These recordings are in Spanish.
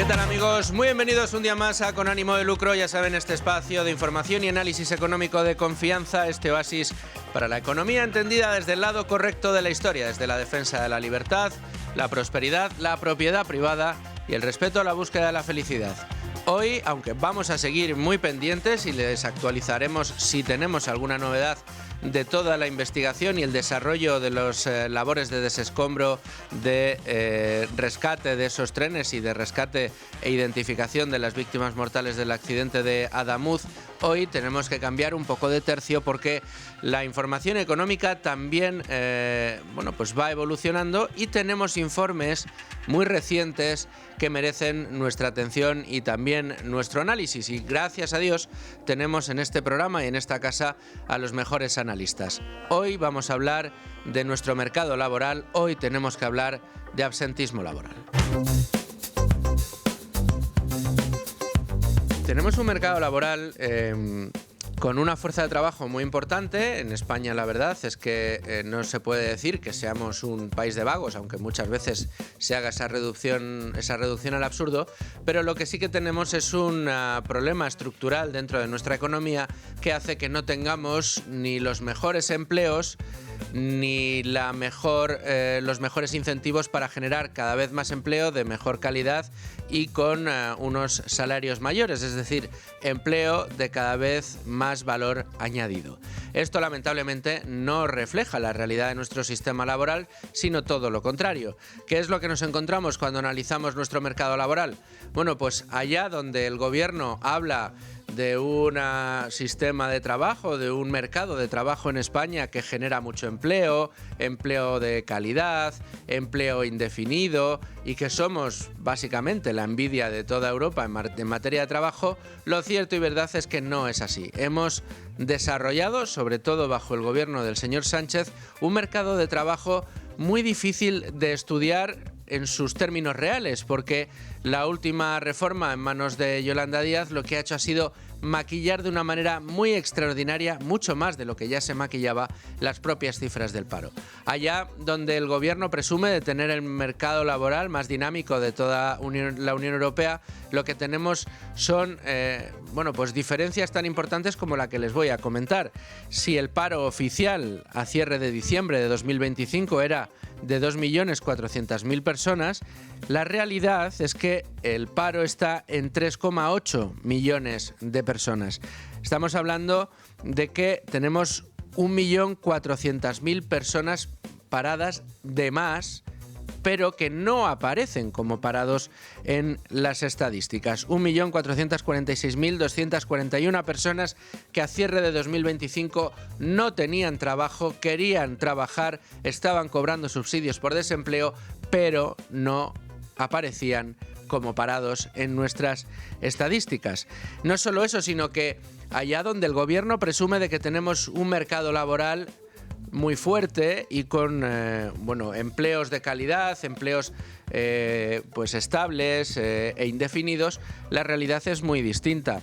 ¿Qué tal, amigos? Muy bienvenidos un día más a Con Ánimo de Lucro. Ya saben, este espacio de información y análisis económico de confianza, este oasis para la economía entendida desde el lado correcto de la historia, desde la defensa de la libertad, la prosperidad, la propiedad privada y el respeto a la búsqueda de la felicidad. Hoy, aunque vamos a seguir muy pendientes y les actualizaremos si tenemos alguna novedad de toda la investigación y el desarrollo de las labores de desescombro, de rescate de esos trenes y de rescate e identificación de las víctimas mortales del accidente de Adamuz, hoy tenemos que cambiar un poco de tercio porque la información económica también pues va evolucionando y tenemos informes muy recientes que merecen nuestra atención y también nuestro análisis. Y gracias a Dios tenemos en este programa y en esta casa a los mejores analistas. Hoy vamos a hablar de nuestro mercado laboral, hoy tenemos que hablar de absentismo laboral. Tenemos un mercado laboral con una fuerza de trabajo muy importante. En España, la verdad es que no se puede decir que seamos un país de vagos, aunque muchas veces se haga esa reducción al absurdo, pero lo que sí que tenemos es un problema estructural dentro de nuestra economía que hace que no tengamos ni los mejores empleos ni los mejores incentivos para generar cada vez más empleo de mejor calidad y con unos salarios mayores, es decir, empleo de cada vez más valor añadido. Esto lamentablemente no refleja la realidad de nuestro sistema laboral, sino todo lo contrario. ¿Qué es lo que nos encontramos cuando analizamos nuestro mercado laboral? Bueno, pues allá donde el gobierno habla de un sistema de trabajo, de un mercado de trabajo en España que genera mucho empleo, empleo de calidad, empleo indefinido y que somos básicamente la envidia de toda Europa en materia de trabajo, lo cierto y verdad es que no es así. Hemos desarrollado, sobre todo bajo el gobierno del señor Sánchez, un mercado de trabajo muy difícil de estudiar en sus términos reales, porque la última reforma en manos de Yolanda Díaz lo que ha hecho ha sido maquillar de una manera muy extraordinaria, mucho más de lo que ya se maquillaba, las propias cifras del paro. Allá donde el gobierno presume de tener el mercado laboral más dinámico de toda la Unión Europea, lo que tenemos son diferencias tan importantes como la que les voy a comentar. Si el paro oficial a cierre de diciembre de 2025 era de 2.400.000 personas, la realidad es que el paro está en 3,8 millones de personas. Estamos hablando de que tenemos 1.400.000 personas paradas de más, pero que no aparecen como parados en las estadísticas. 1.446.241 personas que a cierre de 2025 no tenían trabajo, querían trabajar, estaban cobrando subsidios por desempleo, pero no aparecían como parados en nuestras estadísticas. No solo eso, sino que allá donde el gobierno presume de que tenemos un mercado laboral muy fuerte y con empleos de calidad, empleos estables e indefinidos, la realidad es muy distinta.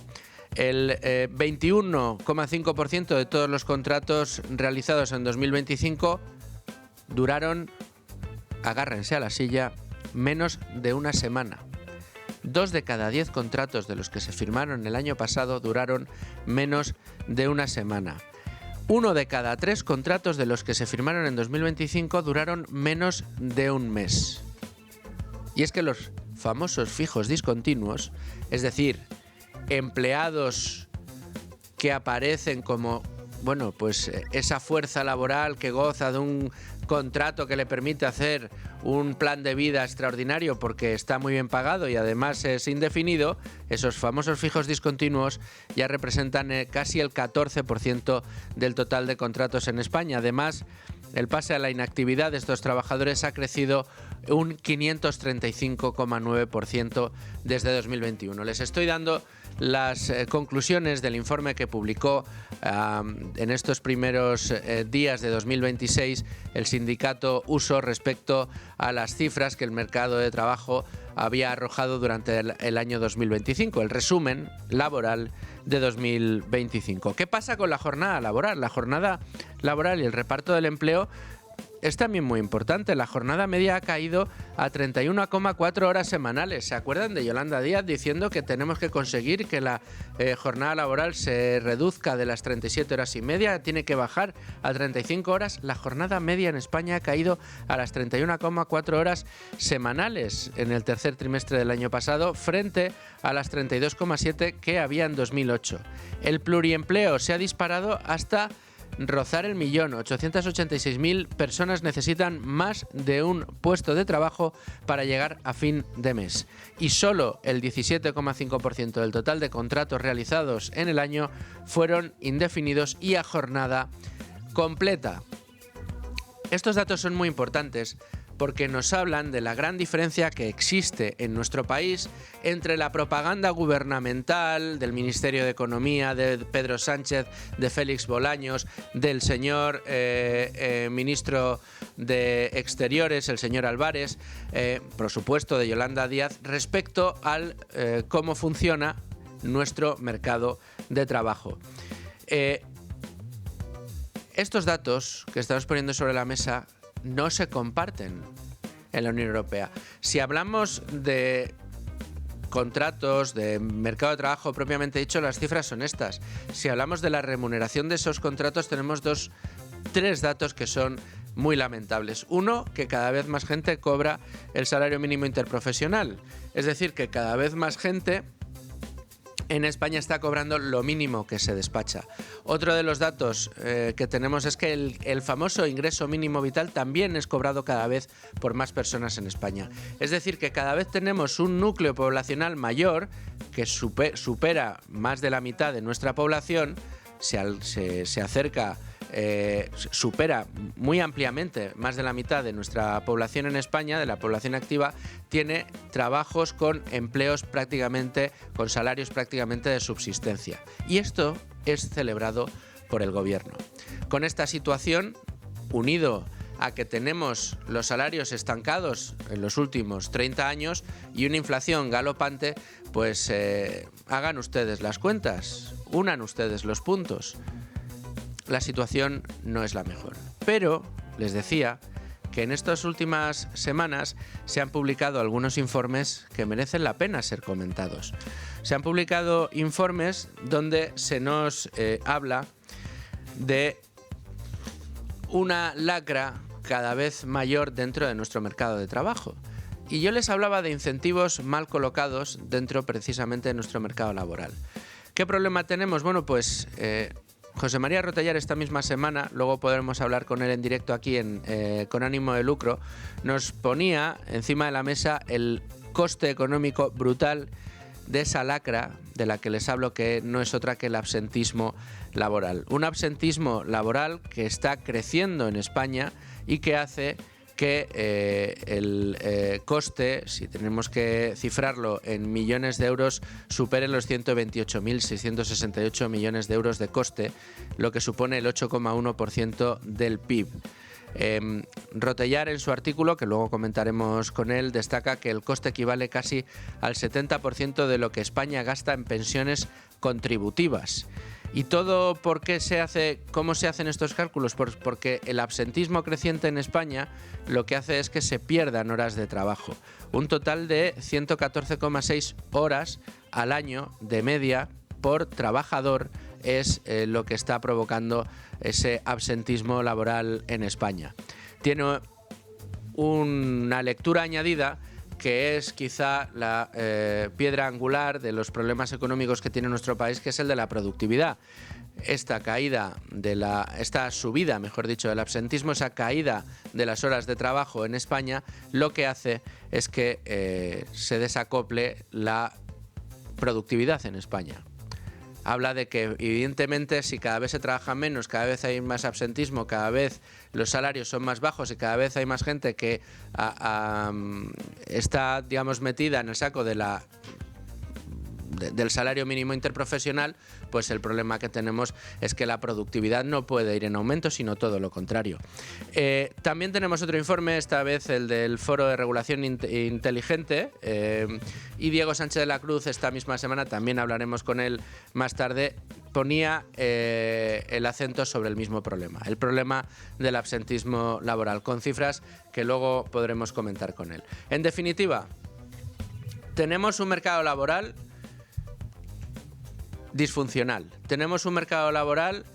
El 21,5% de todos los contratos realizados en 2025 duraron, agárrense a la silla, menos de una semana. 2 de cada 10 contratos de los que se firmaron el año pasado duraron menos de una semana. 1 de cada 3 contratos de los que se firmaron en 2025 duraron menos de un mes. Y es que los famosos fijos discontinuos, es decir, empleados que aparecen como esa fuerza laboral que goza de un contrato que le permite hacer un plan de vida extraordinario porque está muy bien pagado y además es indefinido, esos famosos fijos discontinuos ya representan casi el 14% del total de contratos en España. Además, el pase a la inactividad de estos trabajadores ha crecido un 535,9% desde 2021. Les estoy dando las conclusiones del informe que publicó en estos primeros días de 2026 el sindicato USO respecto a las cifras que el mercado de trabajo había arrojado durante el año 2025, el resumen laboral de 2025. ¿Qué pasa con la jornada laboral? La jornada laboral y el reparto del empleo es también muy importante. La jornada media ha caído a 31,4 horas semanales. ¿Se acuerdan de Yolanda Díaz diciendo que tenemos que conseguir que la jornada laboral se reduzca de las 37 horas y media? Tiene que bajar a 35 horas. La jornada media en España ha caído a las 31,4 horas semanales en el tercer trimestre del año pasado, frente a las 32,7 que había en 2008. El pluriempleo se ha disparado hasta rozar el millón. 886.000 personas necesitan más de un puesto de trabajo para llegar a fin de mes. Y solo el 17,5% del total de contratos realizados en el año fueron indefinidos y a jornada completa. Estos datos son muy importantes porque nos hablan de la gran diferencia que existe en nuestro país entre la propaganda gubernamental del Ministerio de Economía, de Pedro Sánchez, de Félix Bolaños, del señor ministro de Exteriores, el señor Álvarez, por supuesto de Yolanda Díaz, respecto al cómo funciona nuestro mercado de trabajo. Estos datos que estamos poniendo sobre la mesa no se comparten en la Unión Europea. Si hablamos de contratos, de mercado de trabajo propiamente dicho, las cifras son estas. Si hablamos de la remuneración de esos contratos, tenemos tres datos que son muy lamentables. Uno, que cada vez más gente cobra el salario mínimo interprofesional. Es decir, que cada vez más gente en España está cobrando lo mínimo que se despacha. Otro de los datos que tenemos es que el famoso ingreso mínimo vital también es cobrado cada vez por más personas en España. Es decir, que cada vez tenemos un núcleo poblacional mayor que supera más de la mitad de nuestra población, se acerca, supera muy ampliamente más de la mitad de nuestra población en España, de la población activa, tiene trabajos con empleos prácticamente, con salarios prácticamente de subsistencia. Y esto es celebrado por el gobierno. Con esta situación, unido a que tenemos los salarios estancados en los últimos 30 años y una inflación galopante, pues hagan ustedes las cuentas, unan ustedes los puntos. La situación no es la mejor. Pero les decía que en estas últimas semanas se han publicado algunos informes que merecen la pena ser comentados. Se han publicado informes donde se nos habla de una lacra cada vez mayor dentro de nuestro mercado de trabajo. Y yo les hablaba de incentivos mal colocados dentro precisamente de nuestro mercado laboral. ¿Qué problema tenemos? Bueno, pues José María Rotellar esta misma semana, luego podremos hablar con él en directo aquí con ánimo de lucro, nos ponía encima de la mesa el coste económico brutal de esa lacra de la que les hablo, que no es otra que el absentismo laboral. Un absentismo laboral que está creciendo en España y que hace que el coste, si tenemos que cifrarlo en millones de euros, supere los 128.668 millones de euros de coste, lo que supone el 8,1% del PIB. Rotellar, en su artículo, que luego comentaremos con él, destaca que el coste equivale casi al 70% de lo que España gasta en pensiones contributivas. ¿Y todo por qué se hace? ¿Cómo se hacen estos cálculos? Porque el absentismo creciente en España lo que hace es que se pierdan horas de trabajo. Un total de 114,6 horas al año de media por trabajador es lo que está provocando ese absentismo laboral en España. Tiene una lectura añadida que es quizá la piedra angular de los problemas económicos que tiene nuestro país, que es el de la productividad. Esta subida, mejor dicho, del absentismo, esa caída de las horas de trabajo en España, lo que hace es que se desacople la productividad en España. Habla de que, evidentemente, si cada vez se trabaja menos, cada vez hay más absentismo, cada vez los salarios son más bajos y cada vez hay más gente que está, digamos, metida en el saco de del salario mínimo interprofesional, pues el problema que tenemos es que la productividad no puede ir en aumento, sino todo lo contrario. También tenemos otro informe, esta vez el del Foro de Regulación Inteligente, y Diego Sánchez de la Cruz esta misma semana, también hablaremos con él más tarde, ponía el acento sobre el mismo problema, el problema del absentismo laboral, con cifras que luego podremos comentar con él. En definitiva, tenemos un mercado laboral disfuncional, tenemos un mercado laboral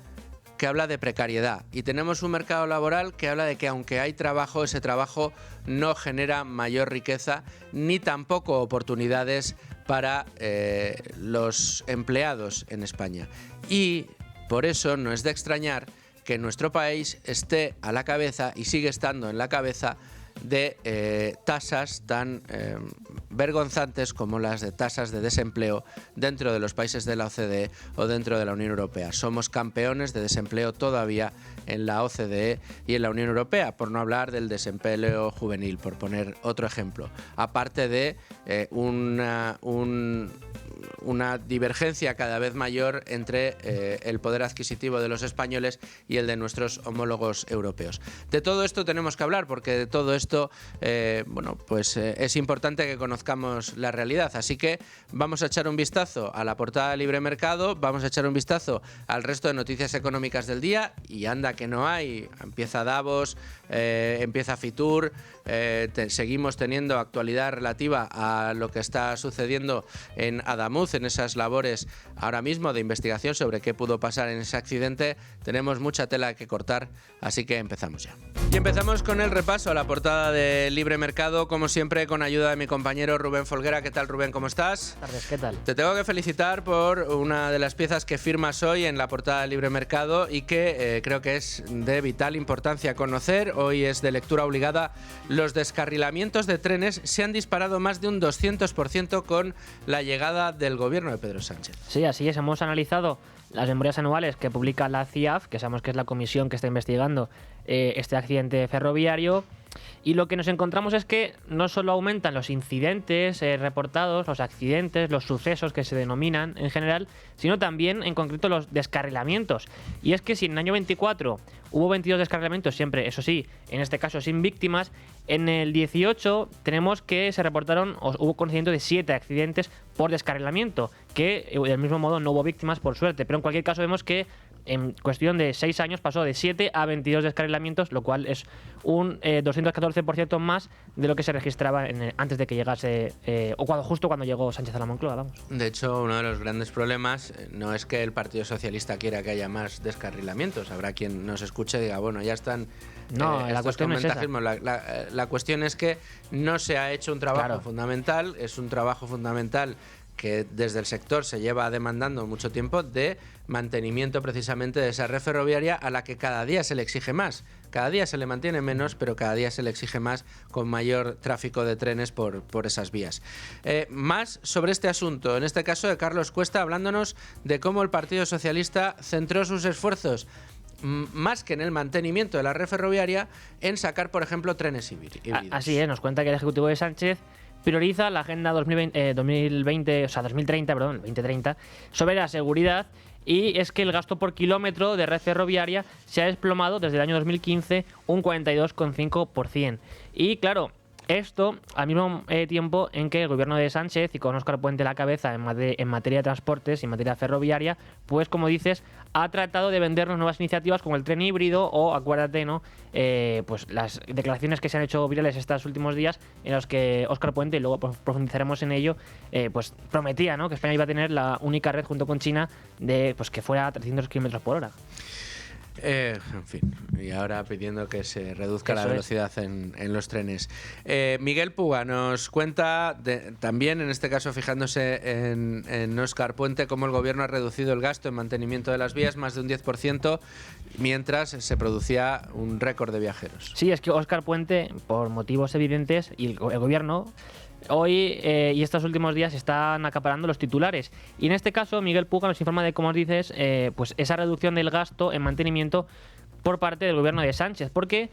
que habla de precariedad y tenemos un mercado laboral que habla de que aunque hay trabajo, ese trabajo no genera mayor riqueza ni tampoco oportunidades para los empleados en España. Y por eso no es de extrañar que nuestro país esté a la cabeza y sigue estando en la cabeza de tasas tan vergonzantes como las de tasas de desempleo dentro de los países de la OCDE o dentro de la Unión Europea. Somos campeones de desempleo todavía en la OCDE y en la Unión Europea, por no hablar del desempleo juvenil, por poner otro ejemplo. Aparte de una divergencia cada vez mayor entre el poder adquisitivo de los españoles y el de nuestros homólogos europeos. De todo esto tenemos que hablar, porque de todo esto es importante que conozcamos la realidad. Así que vamos a echar un vistazo a la portada de Libre Mercado, vamos a echar un vistazo al resto de noticias económicas del día, y anda que no hay. Empieza Davos, empieza Fitur, seguimos teniendo actualidad relativa a lo que está sucediendo en Adamuz, en esas labores ahora mismo de investigación sobre qué pudo pasar en ese accidente. Tenemos mucha tela que cortar, así que empezamos ya. Y empezamos con el repaso a la portada de Libre Mercado, como siempre con ayuda de mi compañero Rubén Folguera. ¿Qué tal, Rubén? ¿Cómo estás? Buenas tardes, ¿qué tal? Te tengo que felicitar por una de las piezas que firmas hoy en la portada de Libre Mercado y que creo que es de vital importancia conocer. Hoy es de lectura obligada. Los descarrilamientos de trenes se han disparado más de un 200% con la llegada del gobierno de Pedro Sánchez. Sí, así es. Hemos analizado las memorias anuales que publica la CIAF, que sabemos que es la comisión que está investigando este accidente ferroviario, y lo que nos encontramos es que no solo aumentan los incidentes reportados, los accidentes, los sucesos que se denominan en general, sino también en concreto los descarrilamientos. Y es que si en el año 24 hubo 22 descarrilamientos, siempre, eso sí, en este caso sin víctimas, en el 18 tenemos que se reportaron, o hubo conocimiento de 7 accidentes por descarrilamiento, que del mismo modo no hubo víctimas por suerte, pero en cualquier caso vemos que en cuestión de 6 años pasó de 7 a 22 descarrilamientos, lo cual es un 214% más de lo que se registraba antes de que llegase, justo cuando llegó Sánchez a la Moncloa, vamos. De hecho, uno de los grandes problemas no es que el Partido Socialista quiera que haya más descarrilamientos. Habrá quien nos escuche y diga, bueno, ya están... No, la cuestión no es esa. La cuestión es que no se ha hecho un trabajo fundamental, es un trabajo fundamental que desde el sector se lleva demandando mucho tiempo, de mantenimiento precisamente de esa red ferroviaria a la que cada día se le exige más. Cada día se le mantiene menos, pero cada día se le exige más, con mayor tráfico de trenes por esas vías. Más sobre este asunto, en este caso de Carlos Cuesta, hablándonos de cómo el Partido Socialista centró sus esfuerzos, más que en el mantenimiento de la red ferroviaria, en sacar, por ejemplo, trenes híbridos. Así es, nos cuenta que el Ejecutivo de Sánchez prioriza la Agenda 2030 sobre la seguridad, y es que el gasto por kilómetro de red ferroviaria se ha desplomado desde el año 2015 un 42,5%. Y claro, esto al mismo tiempo en que el gobierno de Sánchez, y con Óscar Puente a la cabeza en materia de transportes y en materia ferroviaria, pues como dices, ha tratado de vendernos nuevas iniciativas como el tren híbrido o, acuérdate, ¿no? Pues las declaraciones que se han hecho virales estos últimos días, en los que Óscar Puente, y luego profundizaremos en ello, pues prometía, ¿no?, que España iba a tener la única red junto con China de, pues, que fuera a 300 km por hora. En fin, y ahora pidiendo que se reduzca la velocidad en los trenes. Miguel Puga nos cuenta, también en este caso fijándose en Óscar Puente, cómo el gobierno ha reducido el gasto en mantenimiento de las vías más de un 10%, mientras se producía un récord de viajeros. Sí, es que Óscar Puente, por motivos evidentes, y el gobierno hoy y estos últimos días están acaparando los titulares. Y en este caso, Miguel Puga nos informa de, como os dices, pues esa reducción del gasto en mantenimiento por parte del gobierno de Sánchez, porque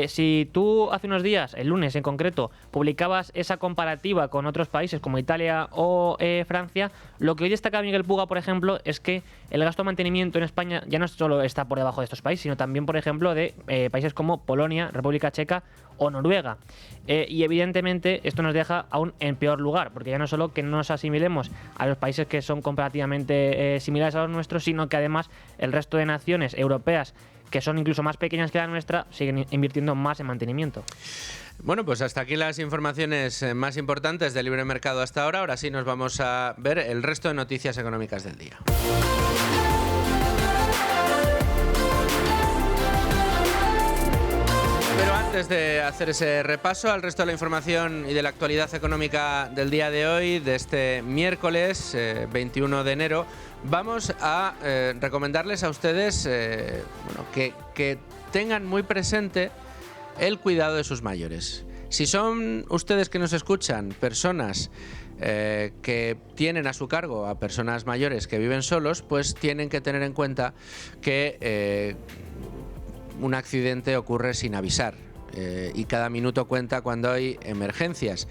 si tú hace unos días, el lunes en concreto, publicabas esa comparativa con otros países como Italia o Francia, lo que hoy destaca Miguel Puga, por ejemplo, es que el gasto de mantenimiento en España ya no solo está por debajo de estos países, sino también, por ejemplo, de países como Polonia, República Checa o Noruega. Y evidentemente esto nos deja aún en peor lugar, porque ya no solo que no nos asimilemos a los países que son comparativamente similares a los nuestros, sino que además el resto de naciones europeas que son incluso más pequeñas que la nuestra siguen invirtiendo más en mantenimiento. Bueno, pues hasta aquí las informaciones más importantes del libre mercado hasta ahora. Ahora sí nos vamos a ver el resto de noticias económicas del día. Pero antes de hacer ese repaso al resto de la información y de la actualidad económica del día de hoy, de este miércoles 21 de enero, vamos a recomendarles a ustedes que tengan muy presente el cuidado de sus mayores. Si son ustedes que nos escuchan personas que tienen a su cargo a personas mayores que viven solos, pues tienen que tener en cuenta que un accidente ocurre sin avisar y cada minuto cuenta cuando hay emergencias.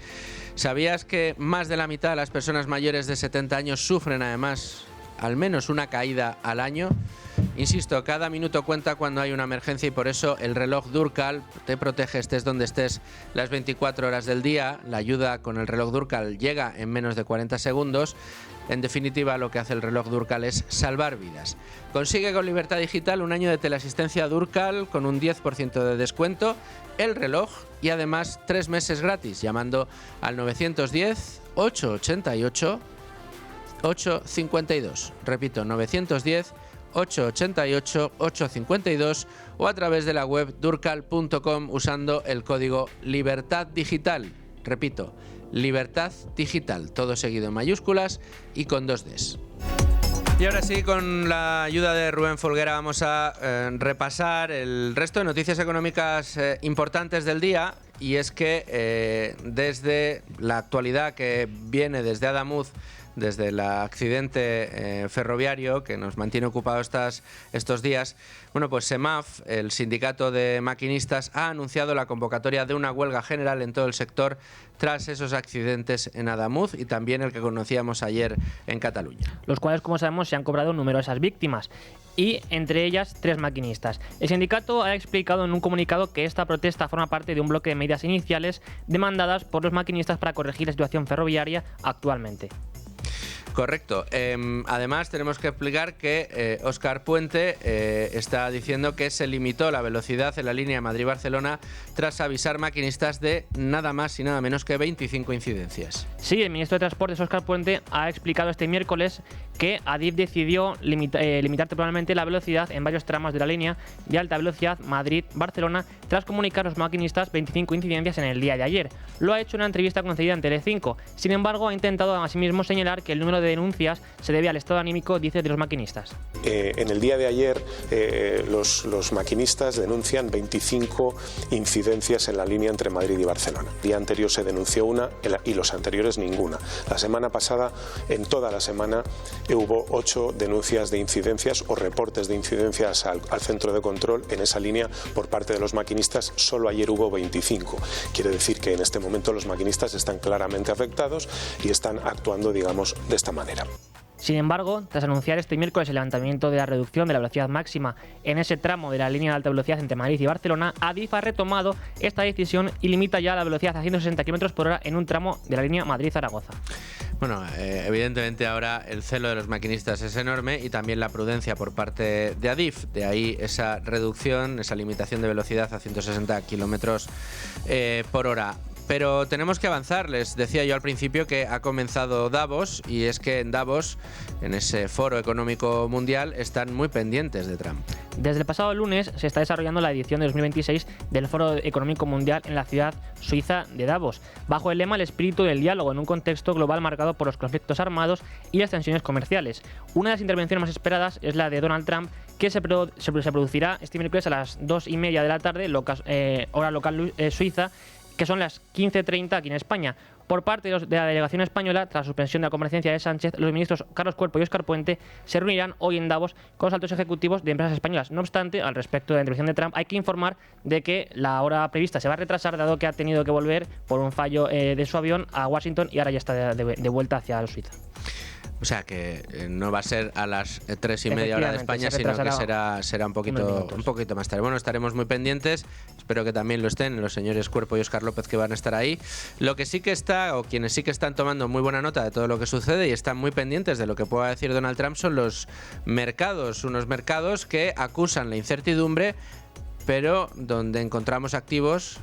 ¿Sabías que más de la mitad de las personas mayores de 70 años sufren además al menos una caída al año? Insisto, cada minuto cuenta cuando hay una emergencia y por eso el reloj Durcal te protege estés donde estés las 24 horas del día. La ayuda con el reloj Durcal llega en menos de 40 segundos. En definitiva, lo que hace el reloj Durcal es salvar vidas. Consigue con Libertad Digital un año de teleasistencia Durcal con un 10% de descuento, el reloj y además 3 meses gratis llamando al 910 888 852. Repito, 910 888 852 o a través de la web durcal.com usando el código Libertad Digital. Repito, Libertad Digital, todo seguido en mayúsculas y con 2 Ds. Y ahora sí, con la ayuda de Rubén Folguera vamos a repasar el resto de noticias económicas importantes del día. Y es que desde la actualidad que viene desde Adamuz, desde el accidente ferroviario que nos mantiene ocupados estos días, bueno, pues SEMAF, el sindicato de maquinistas, ha anunciado la convocatoria de una huelga general en todo el sector tras esos accidentes en Adamuz y también el que conocíamos ayer en Cataluña. Los cuales, como sabemos, se han cobrado numerosas víctimas y entre ellas 3 maquinistas. El sindicato ha explicado en un comunicado que esta protesta forma parte de un bloque de medidas iniciales demandadas por los maquinistas para corregir la situación ferroviaria actualmente. Correcto. Además, tenemos que explicar que Óscar Puente está diciendo que se limitó la velocidad en la línea Madrid-Barcelona tras avisar maquinistas de nada más y nada menos que 25 incidencias. Sí, el ministro de Transportes, Óscar Puente, ha explicado este miércoles que Adif decidió limitar temporalmente la velocidad en varios tramos de la línea de alta velocidad Madrid-Barcelona tras comunicar a los maquinistas 25 incidencias en el día de ayer. Lo ha hecho en una entrevista concedida en Telecinco. Sin embargo, ha intentado asimismo señalar que el número de denuncias se debe al estado anímico, dice, de los maquinistas. En el día de ayer los maquinistas denuncian 25 incidencias en la línea entre Madrid y Barcelona. El día anterior se denunció una y los anteriores ninguna. La semana pasada, en toda la semana, hubo 8 denuncias de incidencias o reportes de incidencias al centro de control en esa línea por parte de los maquinistas. Solo ayer hubo 25. Quiere decir que en este momento los maquinistas están claramente afectados y están actuando, digamos, de esta manera. Sin embargo, tras anunciar este miércoles el levantamiento de la reducción de la velocidad máxima en ese tramo de la línea de alta velocidad entre Madrid y Barcelona, Adif ha retomado esta decisión y limita ya la velocidad a 160 km por hora en un tramo de la línea Madrid-Zaragoza. Bueno, evidentemente ahora el celo de los maquinistas es enorme y también la prudencia por parte de Adif. De ahí esa reducción, esa limitación de velocidad a 160 km por hora. Pero tenemos que avanzar. Les decía yo al principio que ha comenzado Davos y es que en Davos, en ese foro económico mundial, están muy pendientes de Trump. Desde el pasado lunes se está desarrollando la edición de 2026 del Foro Económico Mundial en la ciudad suiza de Davos, bajo el lema El espíritu del diálogo, en un contexto global marcado por los conflictos armados y las tensiones comerciales. Una de las intervenciones más esperadas es la de Donald Trump, que se producirá este miércoles a las 2:30 de la tarde, hora local suiza, que son las 15:30 aquí en España. Por parte de la delegación española, tras la suspensión de la comparecencia de Sánchez, los ministros Carlos Cuerpo y Óscar Puente se reunirán hoy en Davos con los altos ejecutivos de empresas españolas. No obstante, al respecto de la intervención de Trump, hay que informar de que la hora prevista se va a retrasar, dado que ha tenido que volver por un fallo de su avión a Washington y ahora ya está de vuelta hacia Suiza. O sea que no va a ser a las 3:30 hora de España, sino que será un poquito más tarde. Bueno, estaremos muy pendientes. Espero que también lo estén los señores Cuerpo y Óscar López, que van a estar ahí. Lo que sí que está, o quienes sí que están tomando muy buena nota de todo lo que sucede y están muy pendientes de lo que pueda decir Donald Trump, son los mercados. Unos mercados que acusan la incertidumbre, pero donde encontramos activos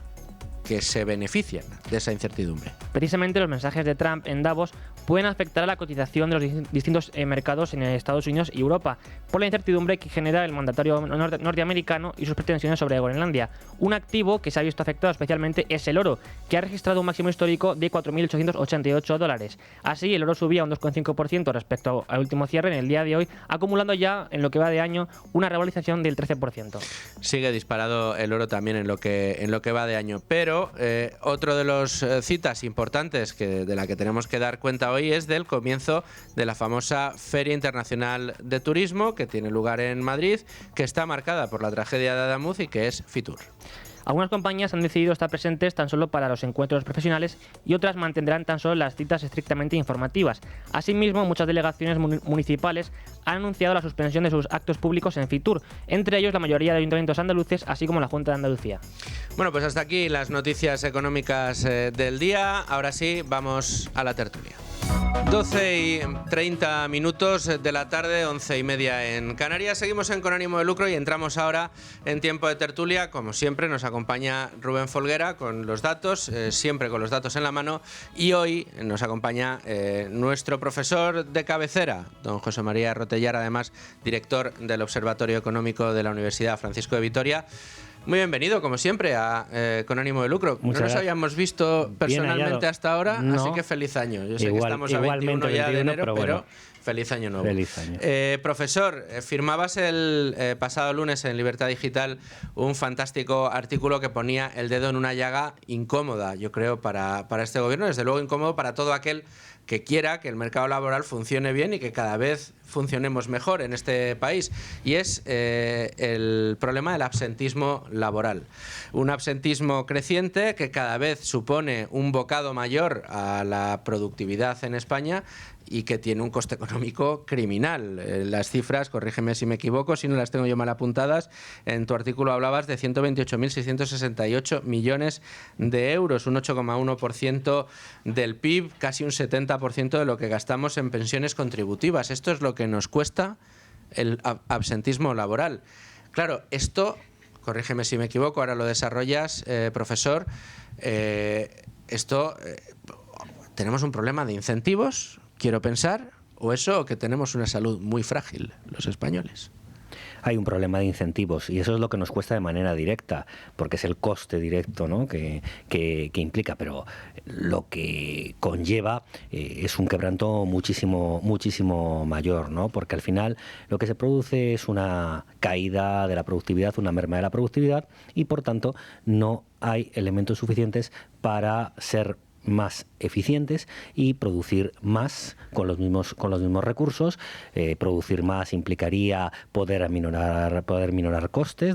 que se benefician de esa incertidumbre. Precisamente los mensajes de Trump en Davos pueden afectar a la cotización de los distintos mercados en Estados Unidos y Europa, por la incertidumbre que genera el mandatario norteamericano y sus pretensiones sobre Groenlandia. Un activo que se ha visto afectado especialmente es el oro, que ha registrado un máximo histórico de $4.888. Así, el oro subía un 2,5% respecto al último cierre en el día de hoy, acumulando ya en lo que va de año una revalorización del 13%. Sigue disparado el oro también en lo que va de año, pero otro de los citas importantes de la que tenemos que dar cuenta hoy es del comienzo de la famosa Feria Internacional de Turismo, que tiene lugar en Madrid, que está marcada por la tragedia de Adamuz y que es Fitur. Algunas compañías han decidido estar presentes tan solo para los encuentros profesionales y otras mantendrán tan solo las citas estrictamente informativas. Asimismo, muchas delegaciones municipales han anunciado la suspensión de sus actos públicos en Fitur, entre ellos la mayoría de ayuntamientos andaluces, así como la Junta de Andalucía. Bueno, pues hasta aquí las noticias económicas del día. Ahora sí, vamos a la tertulia. 12:30 de la tarde, 11:30 en Canarias. Seguimos en Con Ánimo de Lucro y entramos ahora en tiempo de tertulia. Como siempre, nos acompaña Rubén Folguera con los datos, siempre con los datos en la mano. Y hoy nos acompaña nuestro profesor de cabecera, don José María Rotellar, además director del Observatorio Económico de la Universidad Francisco de Vitoria. Muy bienvenido, como siempre, a Con Ánimo de Lucro. No nos habíamos visto personalmente hasta ahora, no. Así que feliz año. Yo sé que estamos a 21 ya de enero, pero bueno, feliz año nuevo. Feliz año. Profesor, firmabas el pasado lunes en Libertad Digital un fantástico artículo que ponía el dedo en una llaga incómoda, yo creo, para este gobierno, desde luego incómodo para todo aquel que quiera que el mercado laboral funcione bien y que cada vez funcionemos mejor en este país, y es el problema del absentismo laboral. Un absentismo creciente que cada vez supone un bocado mayor a la productividad en España y que tiene un coste económico criminal. Las cifras, corrígeme si me equivoco, si no las tengo yo mal apuntadas, en tu artículo hablabas de 128.668 millones de euros, un 8,1% del PIB, casi un 70% de lo que gastamos en pensiones contributivas. Esto es lo que nos cuesta el absentismo laboral. Claro, esto, corrígeme si me equivoco, ahora lo desarrollas, profesor, tenemos un problema de incentivos, quiero pensar, o eso, o que tenemos una salud muy frágil los españoles. Hay un problema de incentivos y eso es lo que nos cuesta de manera directa, porque es el coste directo, ¿no?, que implica, pero lo que conlleva es un quebranto muchísimo mayor, ¿no?, porque al final lo que se produce es una caída de la productividad, una merma de la productividad, y por tanto no hay elementos suficientes para ser más eficientes y producir más con los mismos recursos. Producir más implicaría poder minorar costes,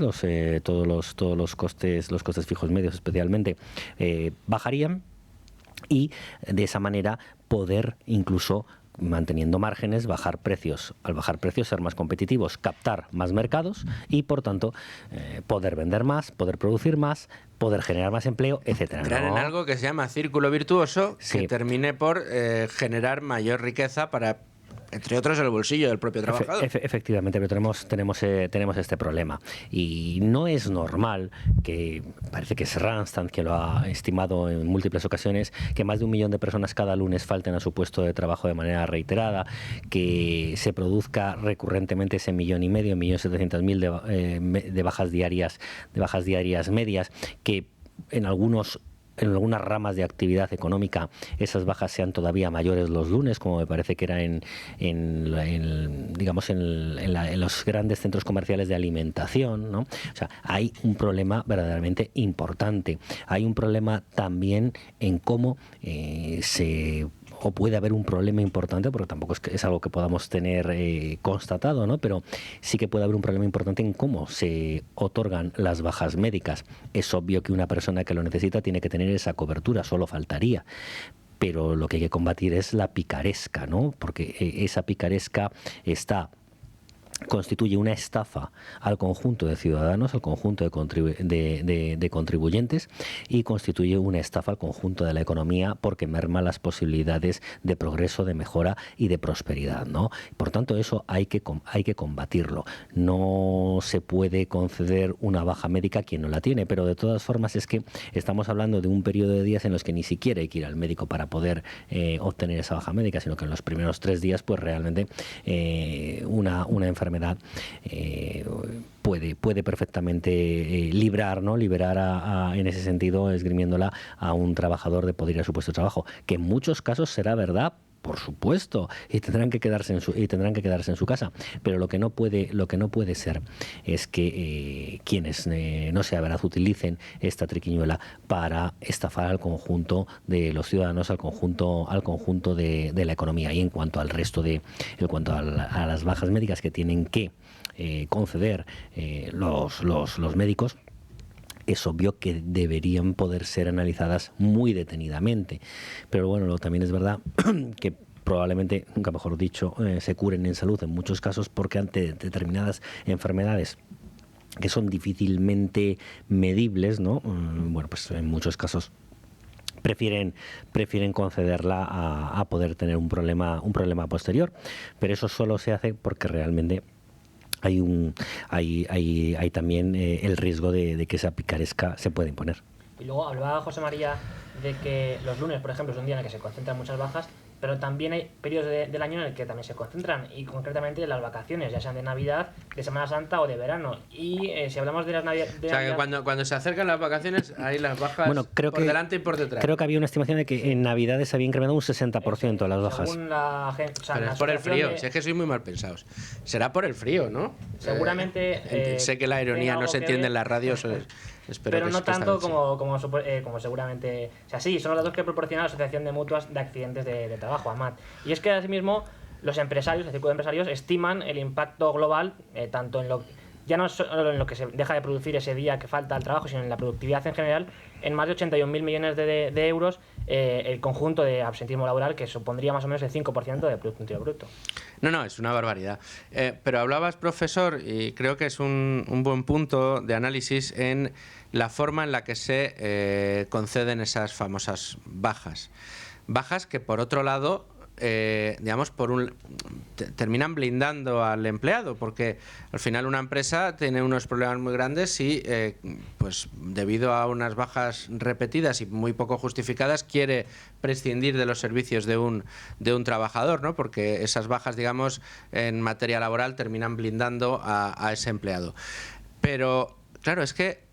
todos los costes fijos medios especialmente bajarían, y de esa manera poder, incluso manteniendo márgenes, bajar precios. Al bajar precios, ser más competitivos, captar más mercados y, por tanto, poder vender más, poder producir más, poder generar más empleo, etcétera. Entrar en algo que se llama círculo virtuoso, que termine por generar mayor riqueza para, entre otros, el bolsillo del propio trabajador. Efectivamente, pero tenemos este problema. Y no es normal, que parece que es Randstad quien lo ha estimado en múltiples ocasiones, que más de 1 millón de personas cada lunes falten a su puesto de trabajo de manera reiterada, que se produzca recurrentemente ese 1,5 millones, 1.700.000 de bajas diarias medias, que en algunos en algunas ramas de actividad económica esas bajas sean todavía mayores los lunes, como me parece que era en los grandes centros comerciales de alimentación, ¿no? O sea, hay un problema verdaderamente importante. Hay un problema también en cómo o puede haber un problema importante, porque tampoco es algo que podamos tener constatado, ¿no? Pero sí que puede haber un problema importante en cómo se otorgan las bajas médicas. Es obvio que una persona que lo necesita tiene que tener esa cobertura, solo faltaría. Pero lo que hay que combatir es la picaresca, ¿no? Porque esa picaresca constituye una estafa al conjunto de ciudadanos, al conjunto de contribuyentes, y constituye una estafa al conjunto de la economía porque merma las posibilidades de progreso, de mejora y de prosperidad, ¿no? Por tanto, eso hay que combatirlo. No se puede conceder una baja médica a quien no la tiene, pero de todas formas es que estamos hablando de un periodo de días en los que ni siquiera hay que ir al médico para poder obtener esa baja médica, sino que en los primeros 3 días pues realmente una enfermedad puede perfectamente liberar en ese sentido, esgrimiéndola a un trabajador de poder ir a su puesto de trabajo, que en muchos casos será verdad, por supuesto, y tendrán que quedarse en su casa, pero lo que no puede ser es que quienes no sea verdad utilicen esta triquiñuela para estafar al conjunto de los ciudadanos, al conjunto de la economía. Y en cuanto al resto a las bajas médicas que tienen que conceder los médicos, es obvio que deberían poder ser analizadas muy detenidamente. Pero bueno, también es verdad que probablemente, nunca mejor dicho, se curen en salud en muchos casos, porque ante determinadas enfermedades que son difícilmente medibles, ¿no? Bueno, pues en muchos casos prefieren concederla a poder tener un problema posterior. Pero eso solo se hace porque realmente hay también el riesgo de que esa picaresca se pueda imponer. Y luego hablaba José María de que los lunes, por ejemplo, es un día en el que se concentran muchas bajas, pero también hay periodos del año en el que también se concentran, y concretamente las vacaciones, ya sean de Navidad, de Semana Santa o de verano. Y si hablamos de las Navidades... O sea, que cuando se acercan las vacaciones, hay las bajas por delante y por detrás. Creo que había una estimación de que en Navidades se había incrementado un 60% las bajas. Según la gente... O sea, pero es por el frío, si es que sois muy mal pensados. Será por el frío, ¿no? Seguramente... sé que la ironía no se entiende en las radios, pero no tanto como seguramente... O sea, sí, son los datos que proporciona la Asociación de Mutuas de Accidentes de Trabajo, AMAT. Y es que, asimismo, los empresarios, el círculo de empresarios, estiman el impacto global, tanto en ya no solo en lo que se deja de producir ese día que falta al trabajo, sino en la productividad en general, en más de 81.000 millones de euros, el conjunto de absentismo laboral, que supondría más o menos el 5% del Producto Interior Bruto. No, es una barbaridad. Pero hablabas, profesor, y creo que es un buen punto de análisis en la forma en la que se conceden esas famosas bajas. Bajas que, por otro lado, terminan blindando al empleado, porque al final una empresa tiene unos problemas muy grandes y pues debido a unas bajas repetidas y muy poco justificadas quiere prescindir de los servicios de un trabajador, ¿no? Porque esas bajas, digamos, en materia laboral terminan blindando a ese empleado. Pero claro, es que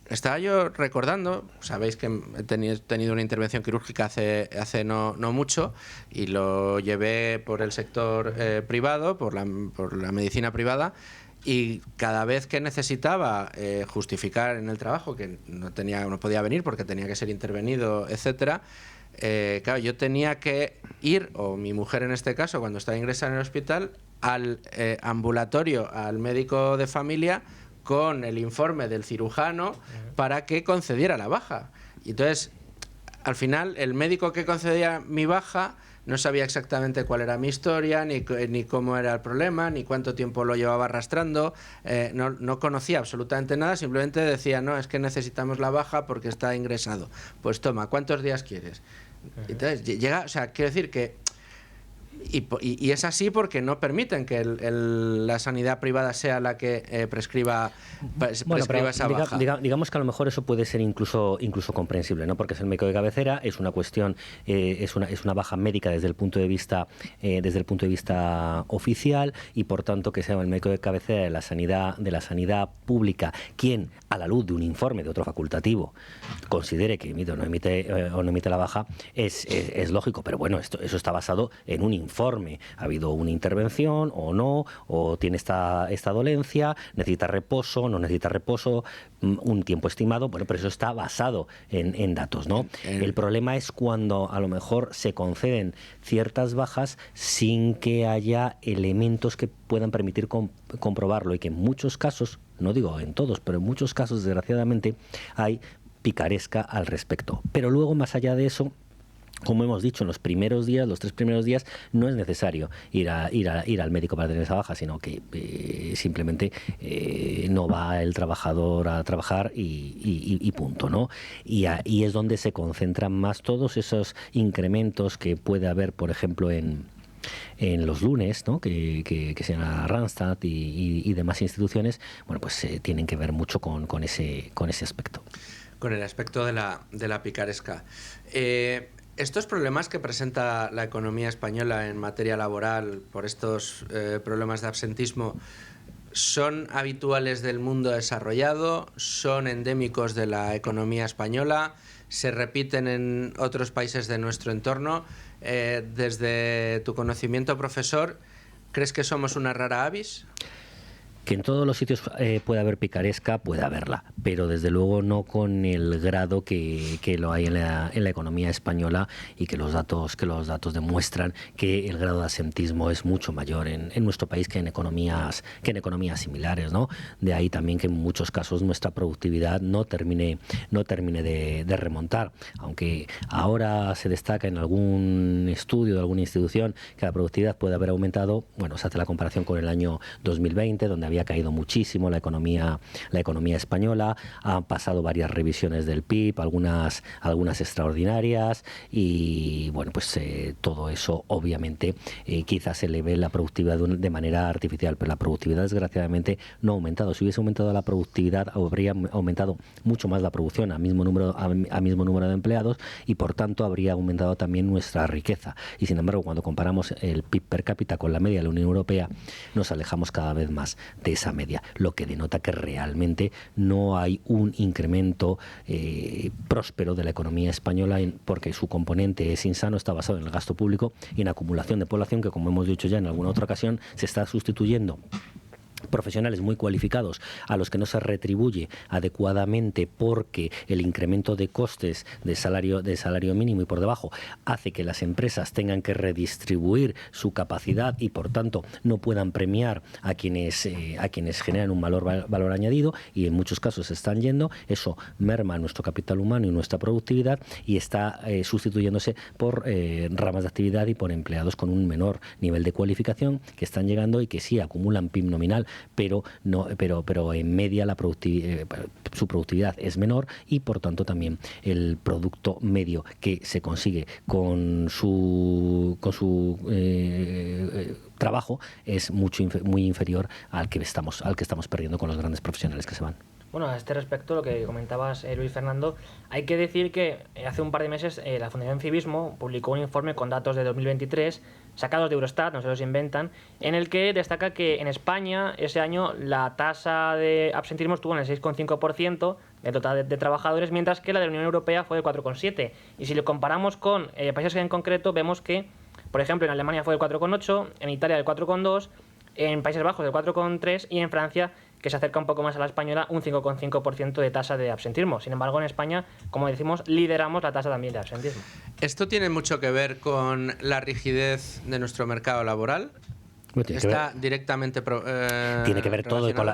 estaba yo recordando, sabéis que he tenido una intervención quirúrgica hace no mucho, y lo llevé por el sector privado, por la medicina privada, y cada vez que necesitaba justificar en el trabajo que no podía venir porque tenía que ser intervenido, etcétera, claro, yo tenía que ir, o mi mujer en este caso, cuando estaba ingresada en el hospital, al ambulatorio, al médico de familia, con el informe del cirujano para que concediera la baja. Y entonces, al final, el médico que concedía mi baja no sabía exactamente cuál era mi historia, ni cómo era el problema, ni cuánto tiempo lo llevaba arrastrando, no conocía absolutamente nada, simplemente decía, no, es que necesitamos la baja porque está ingresado. Pues toma, ¿cuántos días quieres? Entonces, llega, o sea, quiero decir que... Y es así porque no permiten que la sanidad privada sea la que prescriba esa baja. Digamos que a lo mejor eso puede ser incluso comprensible, ¿no? Porque es el médico de cabecera, es una cuestión, es una baja médica desde el punto de vista oficial, y por tanto que sea el médico de cabecera de la sanidad pública quien, a la luz de un informe de otro facultativo, considere que emite o no emite la baja, es lógico. Pero bueno, eso está basado en un informe. ¿Ha habido una intervención o no? ¿O tiene esta dolencia? ¿Necesita reposo? ¿No necesita reposo? ¿Un tiempo estimado? Bueno, pero eso está basado en datos, ¿no? El problema es cuando a lo mejor se conceden ciertas bajas sin que haya elementos que puedan permitir comprobarlo, y que en muchos casos, no digo en todos, pero en muchos casos, desgraciadamente, hay picaresca al respecto. Pero luego, más allá de eso, como hemos dicho, en los 3 primeros días, no es necesario ir al médico para tener esa baja, sino que simplemente no va el trabajador a trabajar y punto, ¿no? Y es donde se concentran más todos esos incrementos que puede haber, por ejemplo, en los lunes, ¿no? que se llama Randstad y demás instituciones. Bueno, pues tienen que ver mucho con ese aspecto. Con el aspecto de la picaresca. Estos problemas que presenta la economía española en materia laboral por estos problemas de absentismo, ¿son habituales del mundo desarrollado? ¿Son endémicos de la economía española? ¿Se repiten en otros países de nuestro entorno? Desde tu conocimiento, profesor, ¿crees que somos una rara avis? Que en todos los sitios puede haber picaresca, puede haberla, pero desde luego no con el grado que lo hay en la economía española, y que los datos demuestran que el grado de absentismo es mucho mayor en nuestro país que en economías similares, ¿no? De ahí también que en muchos casos nuestra productividad no termine de remontar, aunque ahora se destaca en algún estudio de alguna institución que la productividad puede haber aumentado. Bueno, se hace la comparación con el año 2020, donde había caído muchísimo la economía española. Han pasado varias revisiones del PIB, algunas extraordinarias, y bueno, pues todo eso obviamente quizás eleve la productividad de manera artificial, pero la productividad desgraciadamente no ha aumentado. Si hubiese aumentado la productividad, habría aumentado mucho más la producción a mismo número de empleados, y por tanto habría aumentado también nuestra riqueza. Y sin embargo, cuando comparamos el PIB per cápita con la media de la Unión Europea, nos alejamos cada vez más de esa media, lo que denota que realmente no hay un incremento próspero de la economía española, porque su componente es insano, está basado en el gasto público y en acumulación de población, que, como hemos dicho ya en alguna otra ocasión, se está sustituyendo profesionales muy cualificados a los que no se retribuye adecuadamente, porque el incremento de costes de salario mínimo y por debajo hace que las empresas tengan que redistribuir su capacidad y por tanto no puedan premiar a quienes generan un valor añadido, y en muchos casos se están yendo. Eso merma nuestro capital humano y nuestra productividad, y está sustituyéndose por ramas de actividad y por empleados con un menor nivel de cualificación, que están llegando y que sí acumulan PIB nominal, pero en media su productividad es menor, y por tanto también el producto medio que se consigue con su trabajo es muy inferior al que estamos perdiendo con los grandes profesionales que se van. Bueno, a este respecto, lo que comentabas, Luis Fernando, hay que decir que hace un par de meses la Fundación Civismo publicó un informe con datos de 2023, sacados de Eurostat, no se los inventan, en el que destaca que en España ese año la tasa de absentismo estuvo en el 6,5% del total de trabajadores, mientras que la de la Unión Europea fue del 4,7%. Y si lo comparamos con países en concreto, vemos que, por ejemplo, en Alemania fue del 4,8%, en Italia del 4,2%, en Países Bajos del 4,3% y en Francia, que se acerca un poco más a la española, un 5,5% de tasa de absentismo. Sin embargo, en España, como decimos, lideramos la tasa también de absentismo. ¿Esto tiene mucho que ver con la rigidez de nuestro mercado laboral? Está directamente tiene que ver todo con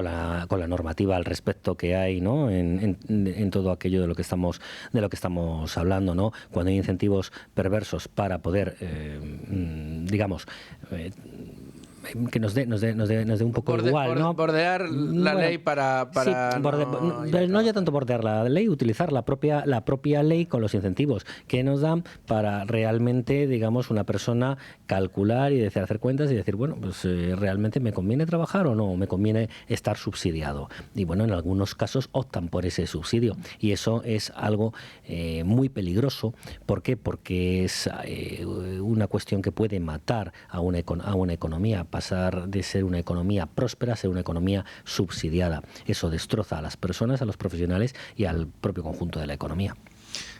la normativa al respecto que hay, ¿no? en todo aquello de lo que estamos hablando, ¿no? Cuando hay incentivos perversos para poder que nos dé un poco igual, ¿no? Bordear la ley para sí, no ya tanto bordear la ley, utilizar la propia ley con los incentivos que nos dan para realmente, digamos, una persona calcular y hacer cuentas y decir, bueno, pues realmente me conviene trabajar o no, me conviene estar subsidiado. Y bueno, en algunos casos optan por ese subsidio y eso es algo muy peligroso. ¿Por qué? Porque es una cuestión que puede matar a una economía, pasar de ser una economía próspera a ser una economía subsidiada. Eso destroza a las personas, a los profesionales y al propio conjunto de la economía.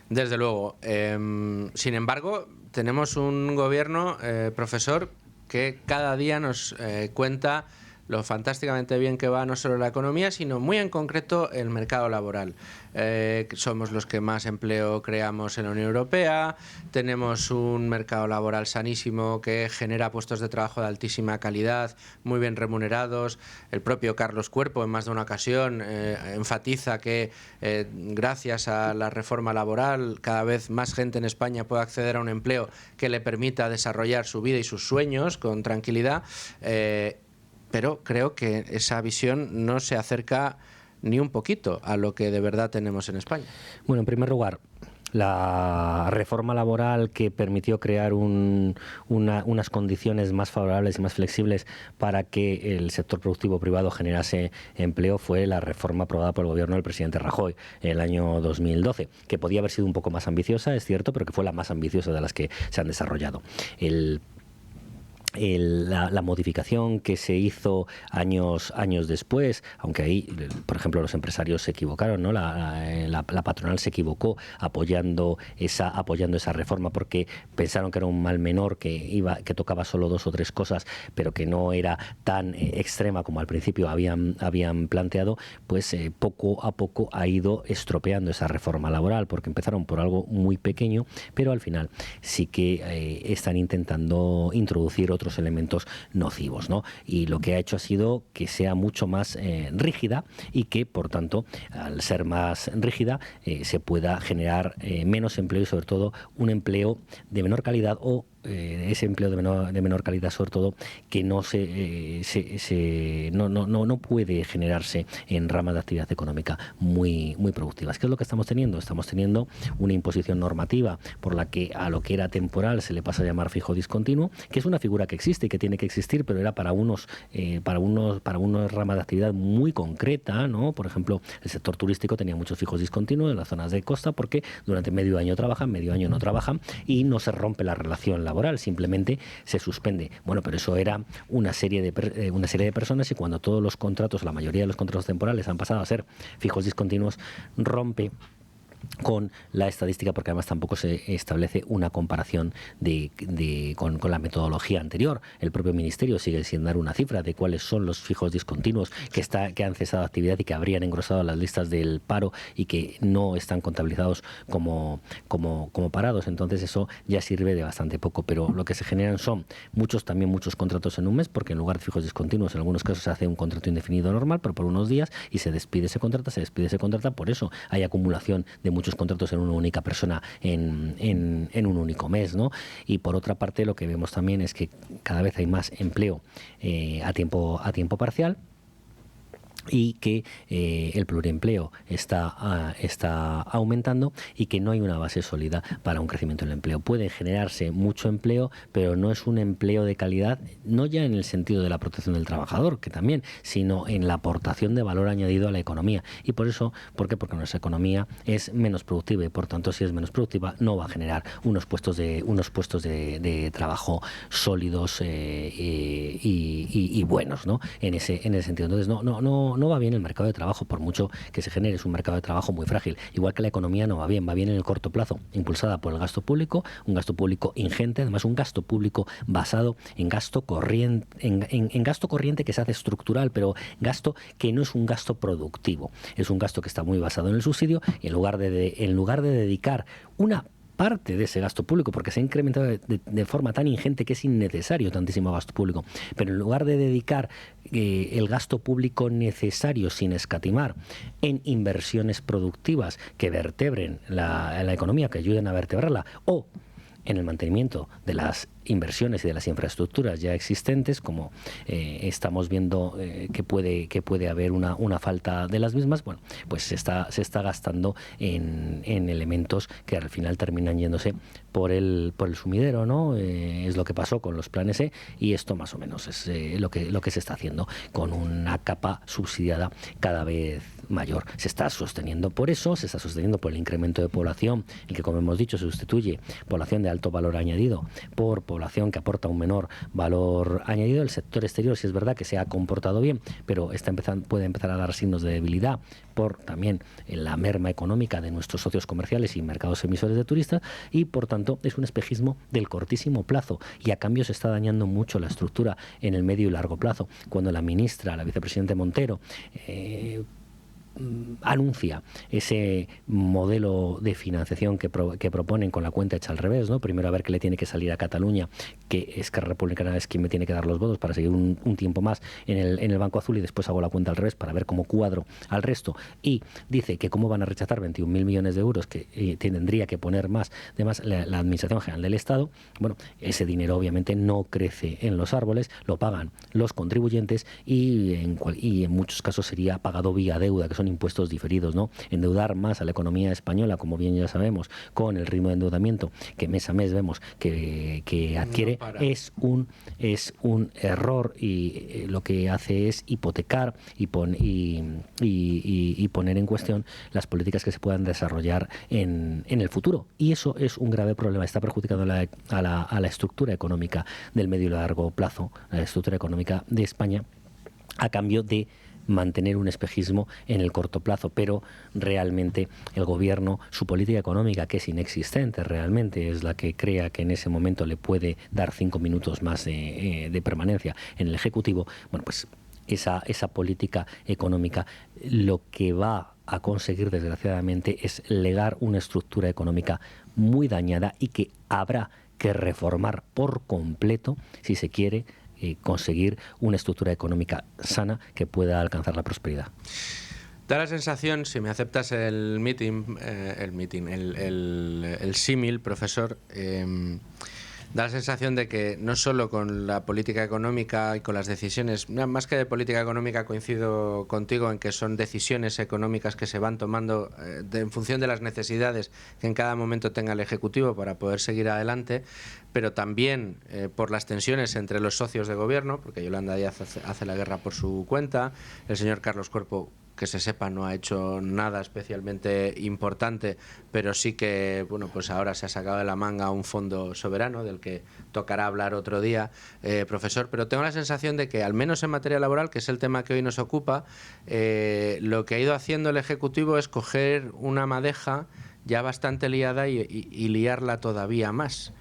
Desde luego. Sin embargo, tenemos un gobierno, profesor, que cada día nos cuenta lo fantásticamente bien que va no solo la economía, sino muy en concreto el mercado laboral. Somos los que más empleo creamos en la Unión Europea, tenemos un mercado laboral sanísimo que genera puestos de trabajo de altísima calidad, muy bien remunerados. El propio Carlos Cuerpo en más de una ocasión enfatiza que gracias a la reforma laboral cada vez más gente en España puede acceder a un empleo que le permita desarrollar su vida y sus sueños con tranquilidad. Pero creo que esa visión no se acerca ni un poquito a lo que de verdad tenemos en España. Bueno, en primer lugar, la reforma laboral que permitió crear unas condiciones más favorables y más flexibles para que el sector productivo privado generase empleo fue la reforma aprobada por el gobierno del presidente Rajoy en el año 2012, que podía haber sido un poco más ambiciosa, es cierto, pero que fue la más ambiciosa de las que se han desarrollado. La modificación que se hizo años después, aunque ahí, por ejemplo, los empresarios se equivocaron, ¿no? La patronal se equivocó apoyando esa reforma porque pensaron que era un mal menor que tocaba solo 2 o 3 cosas, pero que no era tan extrema como al principio habían planteado. Pues poco a poco ha ido estropeando esa reforma laboral, porque empezaron por algo muy pequeño, pero al final sí que están intentando introducir otros elementos nocivos, ¿no? Y lo que ha hecho ha sido que sea mucho más rígida y que, por tanto, al ser más rígida, se pueda generar menos empleo y, sobre todo, un empleo de menor calidad o ese empleo de menor calidad, sobre todo, que no puede generarse en ramas de actividad económica muy productivas. ¿Qué es lo que estamos teniendo? Estamos teniendo una imposición normativa por la que a lo que era temporal se le pasa a llamar fijo discontinuo, que es una figura que existe y que tiene que existir, pero era para unas ramas de actividad muy concreta, ¿no? Por ejemplo, el sector turístico tenía muchos fijos discontinuos en las zonas de costa porque durante medio año trabajan, medio año no trabajan y no se rompe la relación laboral, simplemente se suspende. Bueno, pero eso era una serie de personas y cuando todos los contratos, la mayoría de los contratos temporales han pasado a ser fijos discontinuos, rompe con la estadística, porque además tampoco se establece una comparación con la metodología anterior. El propio Ministerio sigue sin dar una cifra de cuáles son los fijos discontinuos que han cesado actividad y que habrían engrosado las listas del paro y que no están contabilizados como parados. Entonces eso ya sirve de bastante poco, pero lo que se generan son muchos contratos en un mes, porque en lugar de fijos discontinuos en algunos casos se hace un contrato indefinido normal, pero por unos días, y se despide ese contrato, por eso hay acumulación de muchos contratos en una única persona en un único mes, ¿no? Y por otra parte, lo que vemos también es que cada vez hay más empleo a tiempo parcial, y que el pluriempleo está aumentando y que no hay una base sólida para un crecimiento del empleo. Puede generarse mucho empleo, pero no es un empleo de calidad, no ya en el sentido de la protección del trabajador, que también, sino en la aportación de valor añadido a la economía. Y por eso, ¿por qué? Porque nuestra economía es menos productiva y, por tanto, si es menos productiva, no va a generar unos puestos de trabajo sólidos y buenos, ¿no? En ese sentido. Entonces, no va bien el mercado de trabajo, por mucho que se genere, es un mercado de trabajo muy frágil. Igual que la economía no va bien en el corto plazo, impulsada por el gasto público, un gasto público ingente, además un gasto público basado en gasto corriente, en gasto corriente que se hace estructural, pero gasto que no es un gasto productivo, es un gasto que está muy basado en el subsidio y en lugar de dedicar una parte de ese gasto público, porque se ha incrementado de forma tan ingente que es innecesario tantísimo gasto público, pero en lugar de dedicar el gasto público necesario sin escatimar en inversiones productivas que vertebren la economía, que ayuden a vertebrarla, o en el mantenimiento de las inversiones y de las infraestructuras ya existentes, como estamos viendo que puede haber una falta de las mismas, bueno, pues se está gastando en elementos que al final terminan yéndose por el sumidero, ¿no? Es lo que pasó con los planes E, y esto más o menos es lo que se está haciendo con una capa subsidiada cada vez mayor. Se está sosteniendo por eso, se está sosteniendo por el incremento de población, el que, como hemos dicho, sustituye población de alto valor añadido por población que aporta un menor valor añadido. El sector exterior, sí es verdad que se ha comportado bien, pero puede empezar a dar signos de debilidad por también la merma económica de nuestros socios comerciales y mercados emisores de turistas, y por tanto es un espejismo del cortísimo plazo, y a cambio se está dañando mucho la estructura en el medio y largo plazo. Cuando la vicepresidenta Montero anuncia ese modelo de financiación que proponen con la cuenta hecha al revés, ¿no? Primero a ver qué le tiene que salir a Cataluña, que Esquerra Republicana es quien me tiene que dar los votos para seguir un tiempo más en el Banco Azul, y después hago la cuenta al revés para ver cómo cuadro al resto, y dice que cómo van a rechazar 21.000 millones de euros que tendría que poner más la Administración General del Estado. Bueno, ese dinero obviamente no crece en los árboles, lo pagan los contribuyentes, y en muchos casos sería pagado vía deuda, que son impuestos diferidos, ¿no? Endeudar más a la economía española, como bien ya sabemos, con el ritmo de endeudamiento que mes a mes vemos que adquiere, es un error, y lo que hace es hipotecar y poner en cuestión las políticas que se puedan desarrollar en el futuro, y eso es un grave problema. Está perjudicando a la estructura económica del medio y largo plazo, a la estructura económica de España, a cambio de mantener un espejismo en el corto plazo. Pero realmente el gobierno, su política económica, que es inexistente realmente, es la que crea que en ese momento le puede dar 5 minutos más de permanencia en el Ejecutivo. Bueno, pues esa política económica lo que va a conseguir, desgraciadamente, es legar una estructura económica muy dañada, y que habrá que reformar por completo si se quiere conseguir una estructura económica sana que pueda alcanzar la prosperidad. Da la sensación, si me aceptas el símil, profesor, da la sensación de que no solo con la política económica y con las decisiones, más que de política económica, coincido contigo en que son decisiones económicas que se van tomando en función de las necesidades que en cada momento tenga el Ejecutivo para poder seguir adelante, pero también por las tensiones entre los socios de gobierno, porque Yolanda Díaz hace la guerra por su cuenta, el señor Carlos Cuerpo, que se sepa, no ha hecho nada especialmente importante, pero sí que, bueno, pues ahora se ha sacado de la manga un fondo soberano del que tocará hablar otro día, profesor. Pero tengo la sensación de que, al menos en materia laboral, que es el tema que hoy nos ocupa, lo que ha ido haciendo el Ejecutivo es coger una madeja ya bastante liada y liarla todavía más.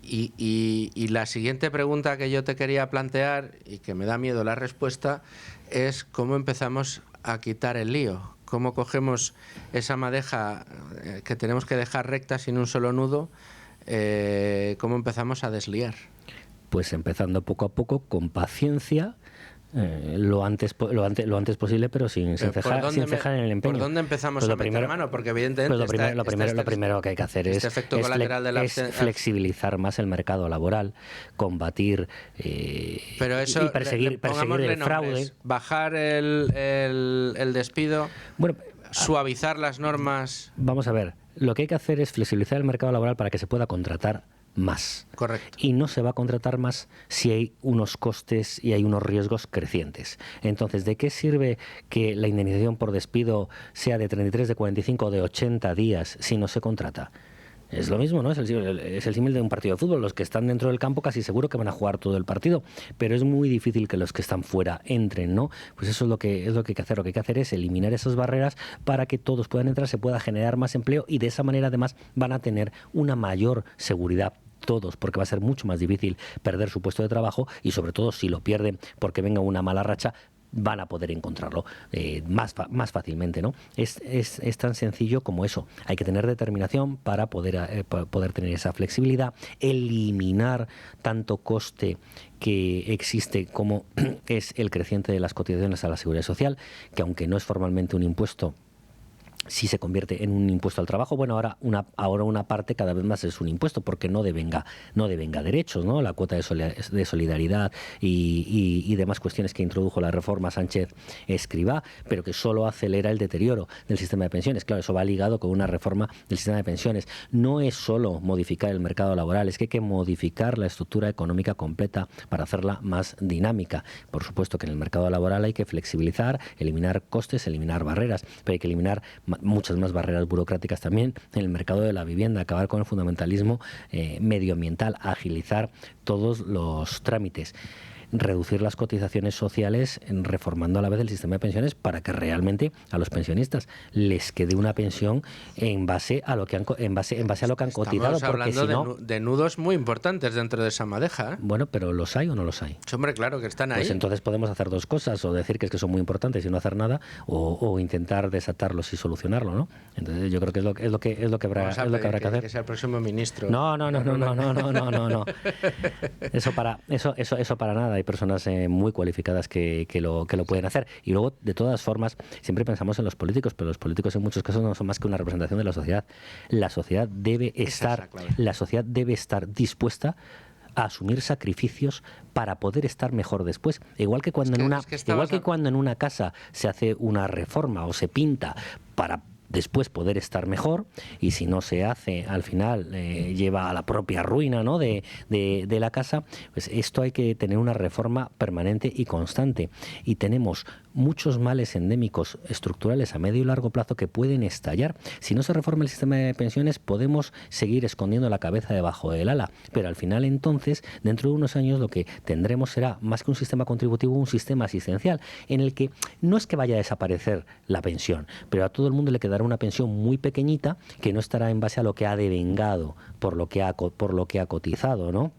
Y la siguiente pregunta que yo te quería plantear, y que me da miedo la respuesta, es cómo empezamos a quitar el lío. ¿Cómo cogemos esa madeja que tenemos que dejar recta sin un solo nudo? ¿Cómo empezamos a desliar? Pues empezando poco a poco, con paciencia, lo antes posible, pero sin cejar en el empeño. ¿Por dónde empezamos a meter mano? Porque evidentemente lo primero que hay que hacer es flexibilizar más el mercado laboral, combatir pero eso, y perseguir el fraude, bajar el despido, bueno, suavizar las normas. Vamos a ver, lo que hay que hacer es flexibilizar el mercado laboral para que se pueda contratar más. Correcto. Y no se va a contratar más si hay unos costes y hay unos riesgos crecientes. Entonces, ¿de qué sirve que la indemnización por despido sea de 33, de 45 o de 80 días si no se contrata? Es lo mismo, ¿no? Es el símil de un partido de fútbol. Los que están dentro del campo casi seguro que van a jugar todo el partido, pero es muy difícil que los que están fuera entren, ¿no? Pues eso es lo que hay que hacer. Lo que hay que hacer es eliminar esas barreras para que todos puedan entrar, se pueda generar más empleo, y de esa manera además van a tener una mayor seguridad todos, porque va a ser mucho más difícil perder su puesto de trabajo, y sobre todo si lo pierden porque venga una mala racha, van a poder encontrarlo más fácilmente, ¿no? Es tan sencillo como eso. Hay que tener determinación para poder tener esa flexibilidad, eliminar tanto coste que existe como es el creciente de las cotizaciones a la Seguridad Social, que aunque no es formalmente un impuesto, si se convierte en un impuesto al trabajo, bueno, ahora una parte cada vez más es un impuesto porque no devenga derechos, ¿no? La cuota de solidaridad y demás cuestiones que introdujo la reforma Sánchez Escrivá, pero que solo acelera el deterioro del sistema de pensiones. Claro, eso va ligado con una reforma del sistema de pensiones. No es solo modificar el mercado laboral, es que hay que modificar la estructura económica completa para hacerla más dinámica. Por supuesto que en el mercado laboral hay que flexibilizar, eliminar costes, eliminar barreras, pero hay que eliminar muchas más barreras burocráticas también en el mercado de la vivienda, acabar con el fundamentalismo medioambiental, agilizar todos los trámites, reducir las cotizaciones sociales, reformando a la vez el sistema de pensiones para que realmente a los pensionistas les quede una pensión en base a lo que han cotizado. Estamos hablando de nudos muy importantes dentro de esa madeja, ¿eh? Bueno, pero ¿los hay o no los hay? Hombre, claro que están ahí. Pues entonces podemos hacer dos cosas, o decir que es que son muy importantes y no hacer nada, o intentar desatarlos y solucionarlo, ¿no? Entonces yo creo que es lo que habrá que hacer. Que sea el próximo ministro. No. Eso para nada. Hay personas muy cualificadas que lo pueden hacer. Y luego, de todas formas, siempre pensamos en los políticos, pero los políticos en muchos casos no son más que una representación de la sociedad. La sociedad debe estar dispuesta a asumir sacrificios para poder estar mejor después. Igual que cuando en una casa se hace una reforma o se pinta para después poder estar mejor, y si no se hace, al final lleva a la propia ruina, ¿no?, de la casa. Pues esto hay que tener una reforma permanente y constante, y tenemos muchos males endémicos estructurales a medio y largo plazo que pueden estallar. Si no se reforma el sistema de pensiones, podemos seguir escondiendo la cabeza debajo del ala, pero al final, entonces, dentro de unos años, lo que tendremos será, más que un sistema contributivo, un sistema asistencial, en el que no es que vaya a desaparecer la pensión, pero a todo el mundo le quedará una pensión muy pequeñita que no estará en base a lo que ha devengado por lo que ha cotizado, ¿no?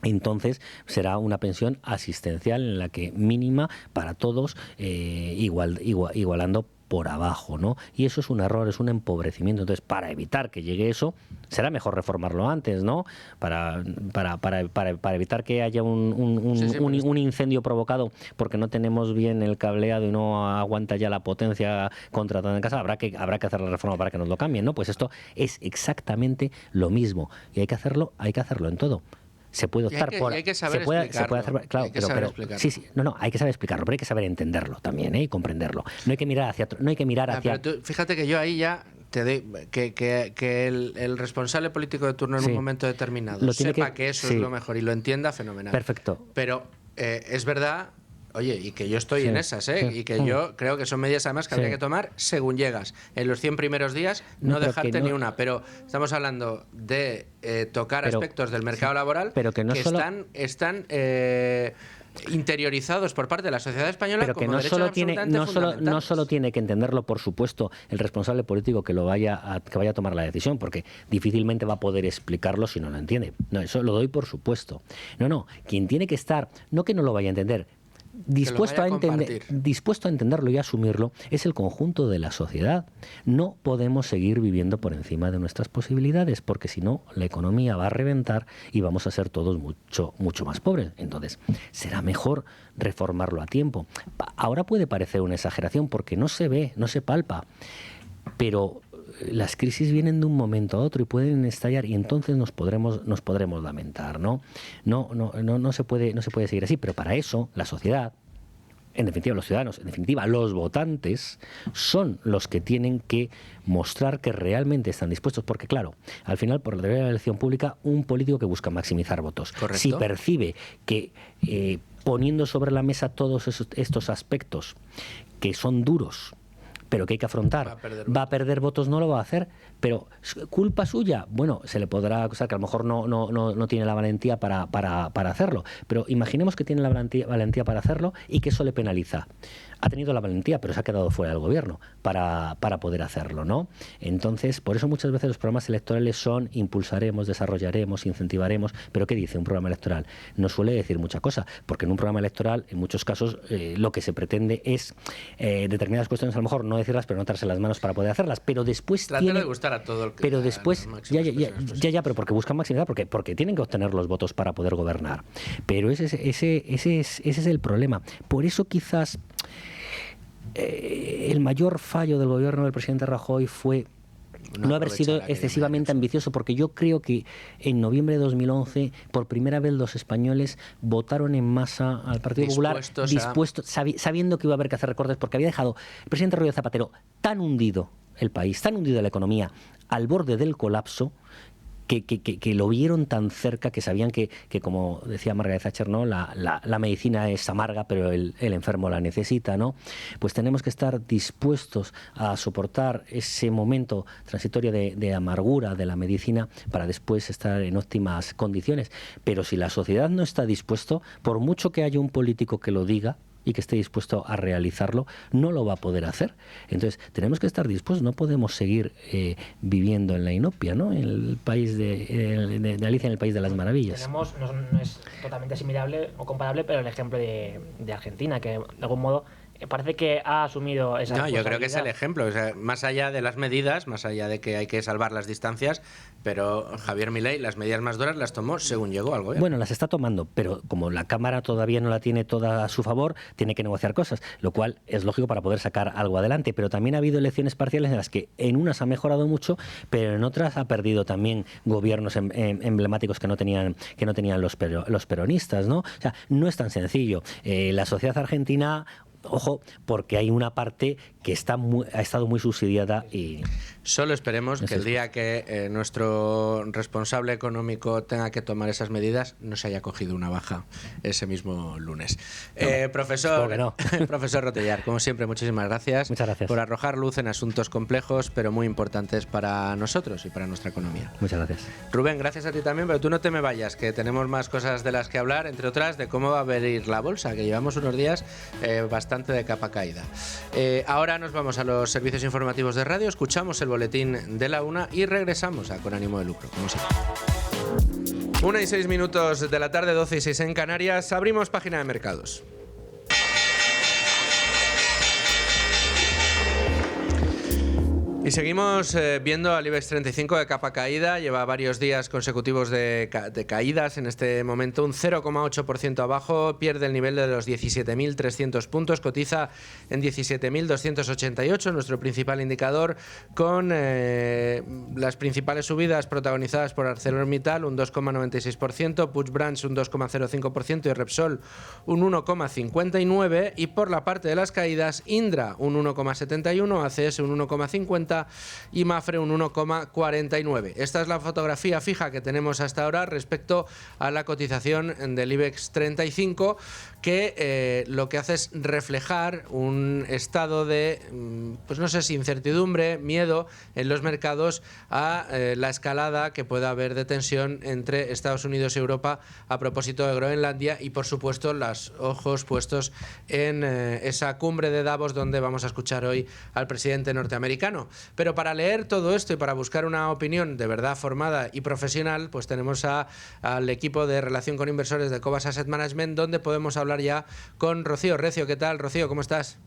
Entonces será una pensión asistencial en la que mínima para todos, igualando por abajo, ¿no? Y eso es un error, es un empobrecimiento. Entonces, para evitar que llegue eso, será mejor reformarlo antes, ¿no? Para evitar que haya un incendio provocado porque no tenemos bien el cableado y no aguanta ya la potencia contratada en casa, habrá que hacer la reforma para que nos lo cambien, ¿no? Pues esto es exactamente lo mismo, y hay que hacerlo en todo. Se puede optar por... hay que saber explicarlo. Claro, sí, hay que saber explicarlo, pero hay que saber entenderlo también, y comprenderlo. No hay que mirar hacia... Pero tú, fíjate que yo ahí ya te doy... Que el responsable político de turno en un momento determinado sepa que eso es lo mejor y lo entienda, fenomenal. Perfecto. Pero es verdad... Oye, y que yo estoy en esas, y que yo creo que son medidas además que habría que tomar según llegas. En los 100 primeros días no dejarte ni una, pero estamos hablando de tocar aspectos del mercado laboral están interiorizados por parte de la sociedad española, pero que no solo tiene que entenderlo, por supuesto, el responsable político que vaya a tomar la decisión, porque difícilmente va a poder explicarlo si no lo entiende. No, eso lo doy por supuesto. No, quien tiene que estar, no que no lo vaya a entender, dispuesto a entenderlo y asumirlo, es el conjunto de la sociedad. No podemos seguir viviendo por encima de nuestras posibilidades, porque si no, la economía va a reventar y vamos a ser todos mucho más pobres. Entonces, será mejor reformarlo a tiempo. Ahora puede parecer una exageración porque no se ve, no se palpa, pero las crisis vienen de un momento a otro y pueden estallar, y entonces nos podremos lamentar, ¿no? No se puede seguir así, pero para eso la sociedad, en definitiva los ciudadanos, en definitiva los votantes, son los que tienen que mostrar que realmente están dispuestos, porque claro, al final, por la teoría de la elección pública, un político que busca maximizar votos, ¿correcto?, si percibe que poniendo sobre la mesa todos estos aspectos que son duros, pero que hay que afrontar, va a perder votos, no lo va a hacer, pero ¿culpa suya? Bueno, se le podrá acusar que a lo mejor no tiene la valentía para hacerlo, pero imaginemos que tiene la valentía para hacerlo y que eso le penaliza. Ha tenido la valentía, pero se ha quedado fuera del gobierno para poder hacerlo, ¿no? Entonces, por eso muchas veces los programas electorales son impulsaremos, desarrollaremos, incentivaremos, pero ¿qué dice un programa electoral? No suele decir mucha cosa, porque en un programa electoral, en muchos casos, lo que se pretende es determinadas cuestiones, a lo mejor no decirlas, pero no darse las manos para poder hacerlas, pero después de gustar a todo el que... Pero después, pero porque buscan maximizar, porque tienen que obtener los votos para poder gobernar. Pero ese es el problema. Por eso quizás el mayor fallo del gobierno del presidente Rajoy fue no haber sido excesivamente ambicioso, porque yo creo que en noviembre de 2011 por primera vez los españoles votaron en masa al Partido Popular sabiendo que iba a haber que hacer recortes, porque había dejado el presidente Rodríguez Zapatero tan hundido el país, tan hundido la economía, al borde del colapso, que lo vieron tan cerca, que sabían que como decía Margaret Thatcher, ¿no? La medicina es amarga, pero el enfermo la necesita, ¿no? Pues tenemos que estar dispuestos a soportar ese momento transitorio de amargura de la medicina para después estar en óptimas condiciones. Pero si la sociedad no está dispuesto, por mucho que haya un político que lo diga y que esté dispuesto a realizarlo, no lo va a poder hacer. Entonces, tenemos que estar dispuestos, no podemos seguir viviendo en la inopia, ¿no? En el país de Alicia en el País de las Maravillas. No es totalmente asimilable o comparable, pero el ejemplo de Argentina, que de algún modo parece que ha asumido esa responsabilidad. Yo creo que es el ejemplo, o sea, más allá de las medidas, más allá de que hay que salvar las distancias, pero Javier Milei las medidas más duras las tomó según llegó al gobierno. Bueno, las está tomando, pero como la Cámara todavía no la tiene toda a su favor, tiene que negociar cosas, lo cual es lógico para poder sacar algo adelante, pero también ha habido elecciones parciales en las que en unas ha mejorado mucho, pero en otras ha perdido también gobiernos emblemáticos que no tenían los peronistas, ¿no? O sea, no es tan sencillo. La sociedad argentina, ojo, porque hay una parte que ha estado muy subsidiada y... Solo esperemos que el día que nuestro responsable económico tenga que tomar esas medidas no se haya cogido una baja ese mismo lunes. Profesor Rotellar, como siempre, muchísimas gracias. Muchas gracias por arrojar luz en asuntos complejos pero muy importantes para nosotros y para nuestra economía. Muchas gracias. Rubén, gracias a ti también, pero tú no te me vayas, que tenemos más cosas de las que hablar, entre otras de cómo va a venir la bolsa, que llevamos unos días bastante de capa caída. Ahora nos vamos a los servicios informativos de radio, escuchamos el boletín de la 1 y regresamos a Con Ánimo de Lucro, como siempre. 1:06 de la tarde, 12:06 en Canarias. Abrimos página de mercados. Y seguimos viendo al IBEX 35 de capa caída, lleva varios días consecutivos de caídas, en este momento un 0,8% abajo, pierde el nivel de los 17.300 puntos, cotiza en 17.288, nuestro principal indicador, con las principales subidas protagonizadas por ArcelorMittal, un 2,96%, Puig Branch un 2,05% y Repsol un 1,59%, y por la parte de las caídas, Indra un 1,71%, ACS un 1,50%, y Mafre un 1,49. Esta es la fotografía fija que tenemos hasta ahora respecto a la cotización del IBEX 35, que lo que hace es reflejar un estado de, pues no sé si incertidumbre, miedo en los mercados a la escalada que pueda haber de tensión entre Estados Unidos y Europa a propósito de Groenlandia, y por supuesto los ojos puestos en esa cumbre de Davos donde vamos a escuchar hoy al presidente norteamericano. Pero para leer todo esto y para buscar una opinión de verdad formada y profesional, pues tenemos al equipo de relación con inversores de Cobas Asset Management, donde podemos hablar ya con Rocío Recio. ¿Qué tal, Rocío? ¿Cómo estás?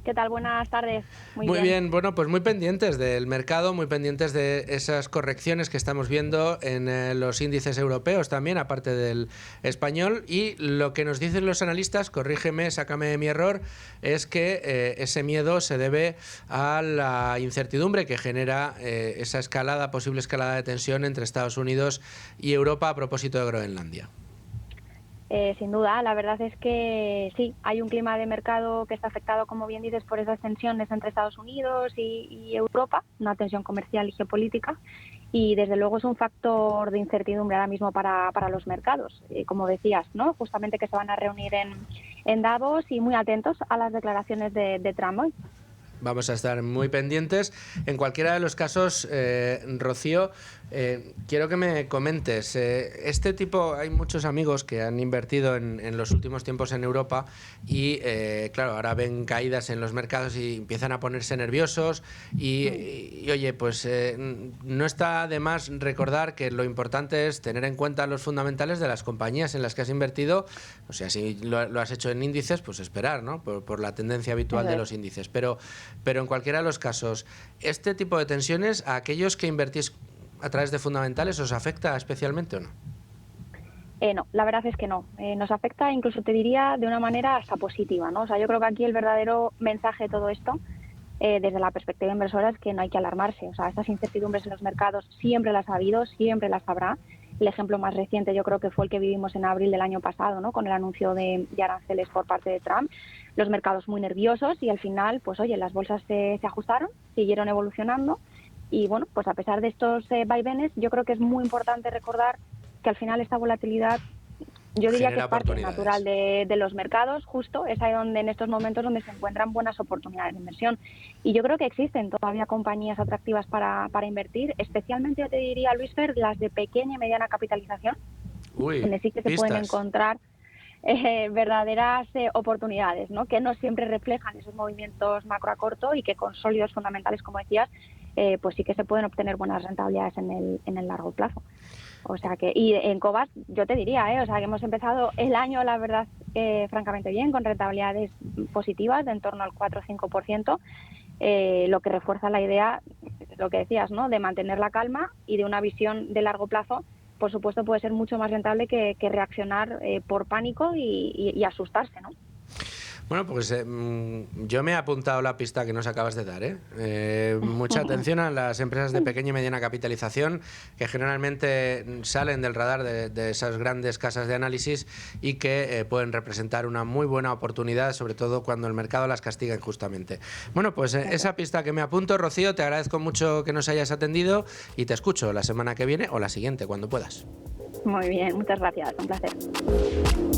¿Qué tal? Buenas tardes. Muy bien. Bueno, pues muy pendientes del mercado, muy pendientes de esas correcciones que estamos viendo en los índices europeos también, aparte del español. Y lo que nos dicen los analistas, corrígeme, sácame de mi error, es que ese miedo se debe a la incertidumbre que genera esa posible escalada de tensión entre Estados Unidos y Europa a propósito de Groenlandia. Sin duda, la verdad es que sí, hay un clima de mercado que está afectado, como bien dices, por esas tensiones entre Estados Unidos y Europa, una tensión comercial y geopolítica, y desde luego es un factor de incertidumbre ahora mismo para los mercados, como decías, ¿no? Justamente que se van a reunir en Davos, y muy atentos a las declaraciones de Trump hoy. Vamos a estar muy pendientes. En cualquiera de los casos, Rocío, quiero que me comentes. Hay muchos amigos que han invertido en los últimos tiempos en Europa y, claro, ahora ven caídas en los mercados y empiezan a ponerse nerviosos. Y oye, pues no está de más recordar que lo importante es tener en cuenta los fundamentales de las compañías en las que has invertido. O sea, si lo has hecho en índices, pues esperar, ¿no? Por la tendencia habitual de los índices. Pero en cualquiera de los casos, ¿este tipo de tensiones a aquellos que invertís a través de fundamentales os afecta especialmente o no? No, la verdad es que no. Nos afecta, incluso te diría, de una manera hasta positiva, ¿no? O sea, yo creo que aquí el verdadero mensaje de todo esto, desde la perspectiva inversora, es que no hay que alarmarse. O sea, estas incertidumbres en los mercados siempre las ha habido, siempre las habrá. El ejemplo más reciente yo creo que fue el que vivimos en abril del año pasado, ¿no? Con el anuncio de aranceles por parte de Trump. Los mercados muy nerviosos y al final, pues oye, las bolsas se ajustaron, siguieron evolucionando y bueno, pues a pesar de estos vaivenes, yo creo que es muy importante recordar que al final esta volatilidad, yo diría que es parte natural de los mercados, justo es ahí donde en estos momentos donde se encuentran buenas oportunidades de inversión. Y yo creo que existen todavía compañías atractivas para invertir, especialmente yo te diría, Luis Fer, las de pequeña y mediana capitalización, donde sí que se pueden encontrar verdaderas oportunidades, ¿no? Que no siempre reflejan esos movimientos macro a corto y que con sólidos fundamentales, como decías, pues sí que se pueden obtener buenas rentabilidades en el largo plazo. O sea que, y en Cobas yo te diría, o sea que hemos empezado el año, la verdad, francamente bien, con rentabilidades positivas de en torno al 4 o 5%, lo que refuerza la idea, lo que decías, ¿no? De mantener la calma y de una visión de largo plazo. Por supuesto, puede ser mucho más rentable que reaccionar por pánico y asustarse, ¿no? Bueno, pues yo me he apuntado la pista que nos acabas de dar. Mucha atención a las empresas de pequeña y mediana capitalización, que generalmente salen del radar de esas grandes casas de análisis y que pueden representar una muy buena oportunidad, sobre todo cuando el mercado las castiga injustamente. Bueno, pues esa pista que me apunto, Rocío, te agradezco mucho que nos hayas atendido y te escucho la semana que viene o la siguiente, cuando puedas. Muy bien, muchas gracias, un placer.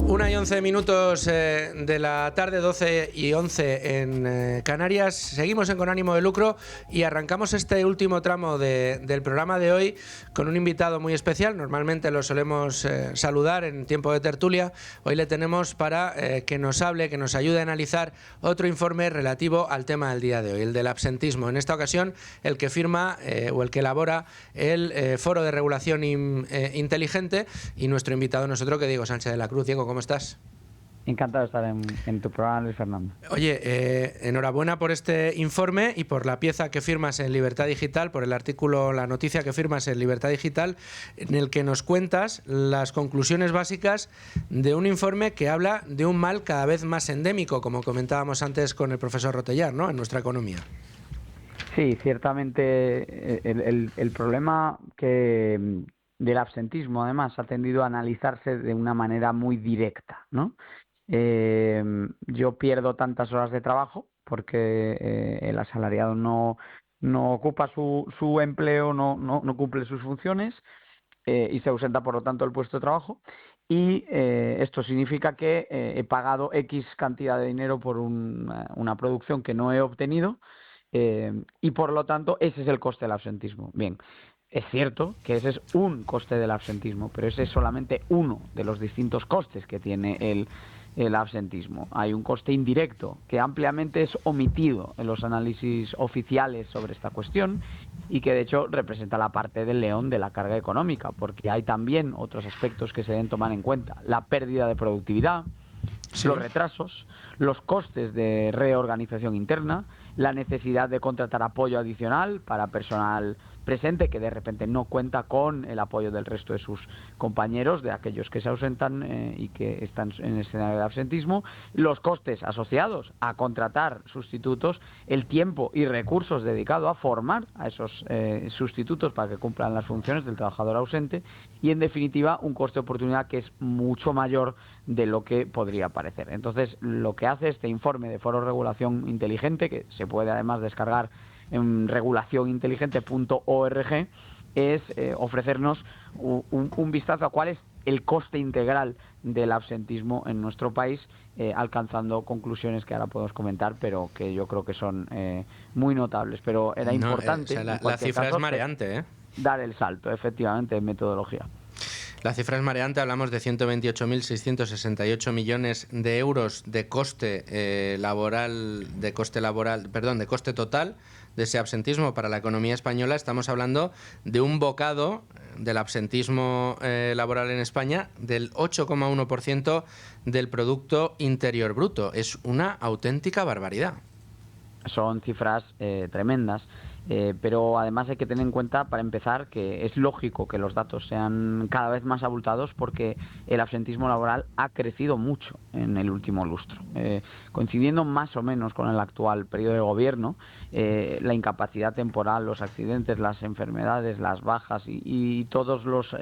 1:11 de la tarde, 12:11 en Canarias. Seguimos en Con Ánimo de Lucro y arrancamos este último tramo del programa de hoy con un invitado muy especial. Normalmente lo solemos saludar en tiempo de tertulia. Hoy le tenemos para que nos hable, que nos ayude a analizar otro informe relativo al tema del día de hoy, el del absentismo. En esta ocasión, el que firma o el que elabora el Foro de Regulación Inteligente, y nuestro invitado no es otro que Diego Sánchez de la Cruz. Diego, ¿cómo estás? Encantado de estar en tu programa, Luis Fernando. Oye, enhorabuena por este informe y por la pieza que firmas en Libertad Digital, por el artículo, la noticia que firmas en Libertad Digital, en el que nos cuentas las conclusiones básicas de un informe que habla de un mal cada vez más endémico, como comentábamos antes con el profesor Rotellar, ¿no?, en nuestra economía. Sí, ciertamente el problema del absentismo, además, ha tendido a analizarse de una manera muy directa, ¿no? Yo pierdo tantas horas de trabajo porque el asalariado no ocupa su empleo, no cumple sus funciones y se ausenta, por lo tanto, del puesto de trabajo. Y esto significa que he pagado X cantidad de dinero por una producción que no he obtenido y, por lo tanto, ese es el coste del absentismo. Bien. Es cierto que ese es un coste del absentismo, pero ese es solamente uno de los distintos costes que tiene el absentismo. Hay un coste indirecto que ampliamente es omitido en los análisis oficiales sobre esta cuestión y que de hecho representa la parte del león de la carga económica, porque hay también otros aspectos que se deben tomar en cuenta: la pérdida de productividad, sí, los retrasos, los costes de reorganización interna, la necesidad de contratar apoyo adicional para personal presente que de repente no cuenta con el apoyo del resto de sus compañeros, de aquellos que se ausentan y que están en el escenario de absentismo, los costes asociados a contratar sustitutos, el tiempo y recursos dedicados a formar a esos sustitutos para que cumplan las funciones del trabajador ausente y, en definitiva, un coste de oportunidad que es mucho mayor de lo que podría parecer. Entonces, lo que hace este informe de Foro de Regulación Inteligente, que se puede además descargar en regulacioninteligente.org, es ofrecernos un vistazo a cuál es el coste integral del absentismo en nuestro país, alcanzando conclusiones que ahora podemos comentar, pero que yo creo que son muy notables. Pero era importante... O sea, la cifra es mareante, dar el salto, efectivamente, en metodología. La cifra es mareante, hablamos de 128.668 millones de euros de coste de coste total de ese absentismo para la economía española. Estamos hablando de un bocado del absentismo laboral en España del 8,1% del Producto Interior Bruto. Es una auténtica barbaridad. Son cifras tremendas Pero además hay que tener en cuenta, para empezar, que es lógico que los datos sean cada vez más abultados porque el absentismo laboral ha crecido mucho en el último lustro. Coincidiendo más o menos con el actual periodo de gobierno, la incapacidad temporal, los accidentes, las enfermedades, las bajas y todos los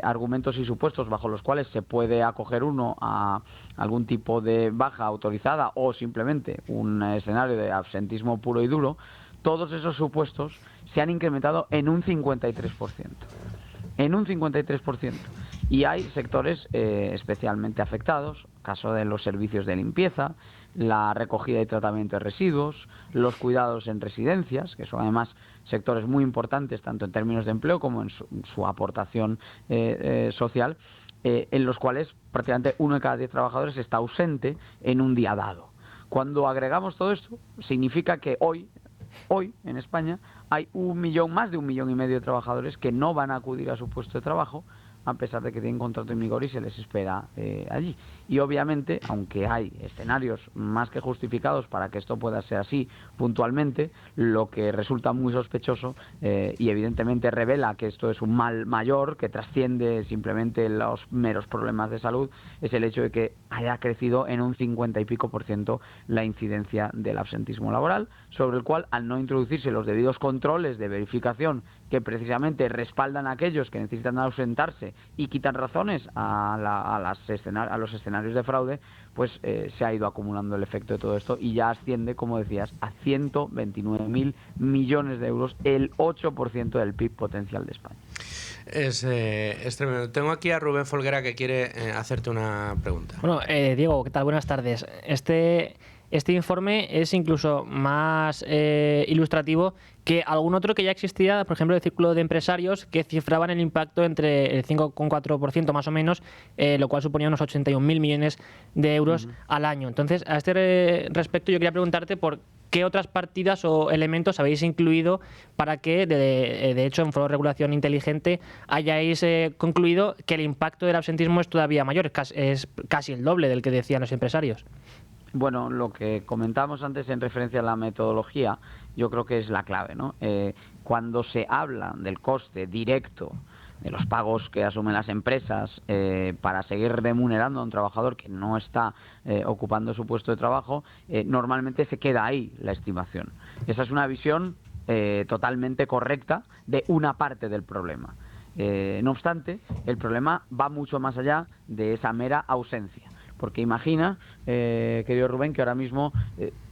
argumentos y supuestos bajo los cuales se puede acoger uno a algún tipo de baja autorizada o simplemente un escenario de absentismo puro y duro, todos esos supuestos se han incrementado en un 53%. En un 53%. Y hay sectores especialmente afectados, caso de los servicios de limpieza, la recogida y tratamiento de residuos, los cuidados en residencias, que son además sectores muy importantes tanto en términos de empleo como en su aportación social, en los cuales prácticamente 1 de cada 10 trabajadores está ausente en un día dado. Cuando agregamos todo esto, significa que hoy en España hay más de 1,5 millones de trabajadores que no van a acudir a su puesto de trabajo a pesar de que tienen contrato en vigor y se les espera allí. Y obviamente, aunque hay escenarios más que justificados para que esto pueda ser así puntualmente, lo que resulta muy sospechoso y evidentemente revela que esto es un mal mayor que trasciende simplemente los meros problemas de salud, es el hecho de que haya crecido en un 50 y pico % la incidencia del absentismo laboral, sobre el cual, al no introducirse los debidos controles de verificación que precisamente respaldan a aquellos que necesitan ausentarse y quitan razones a los escenarios de fraude, pues se ha ido acumulando el efecto de todo esto y ya asciende, como decías, a 129.000 millones de euros, el 8% del PIB potencial de España. Es tremendo. Tengo aquí a Rubén Folguera que quiere hacerte una pregunta. Bueno, Diego, ¿qué tal? Buenas tardes. Este informe es incluso más ilustrativo que algún otro que ya existía, por ejemplo, el Círculo de Empresarios, que cifraban el impacto entre el 5,4% más o menos, lo cual suponía unos 81.000 millones de euros al año. Entonces, a este respecto yo quería preguntarte por qué otras partidas o elementos habéis incluido para que, de hecho, en Foro de Regulación Inteligente hayáis concluido que el impacto del absentismo es todavía mayor, es casi el doble del que decían los empresarios. Bueno, lo que comentábamos antes en referencia a la metodología, yo creo que es la clave, ¿no? Cuando se habla del coste directo de los pagos que asumen las empresas para seguir remunerando a un trabajador que no está ocupando su puesto de trabajo, normalmente se queda ahí la estimación. Esa es una visión totalmente correcta de una parte del problema. No obstante, el problema va mucho más allá de esa mera ausencia. Porque imagina, querido Rubén, que ahora mismo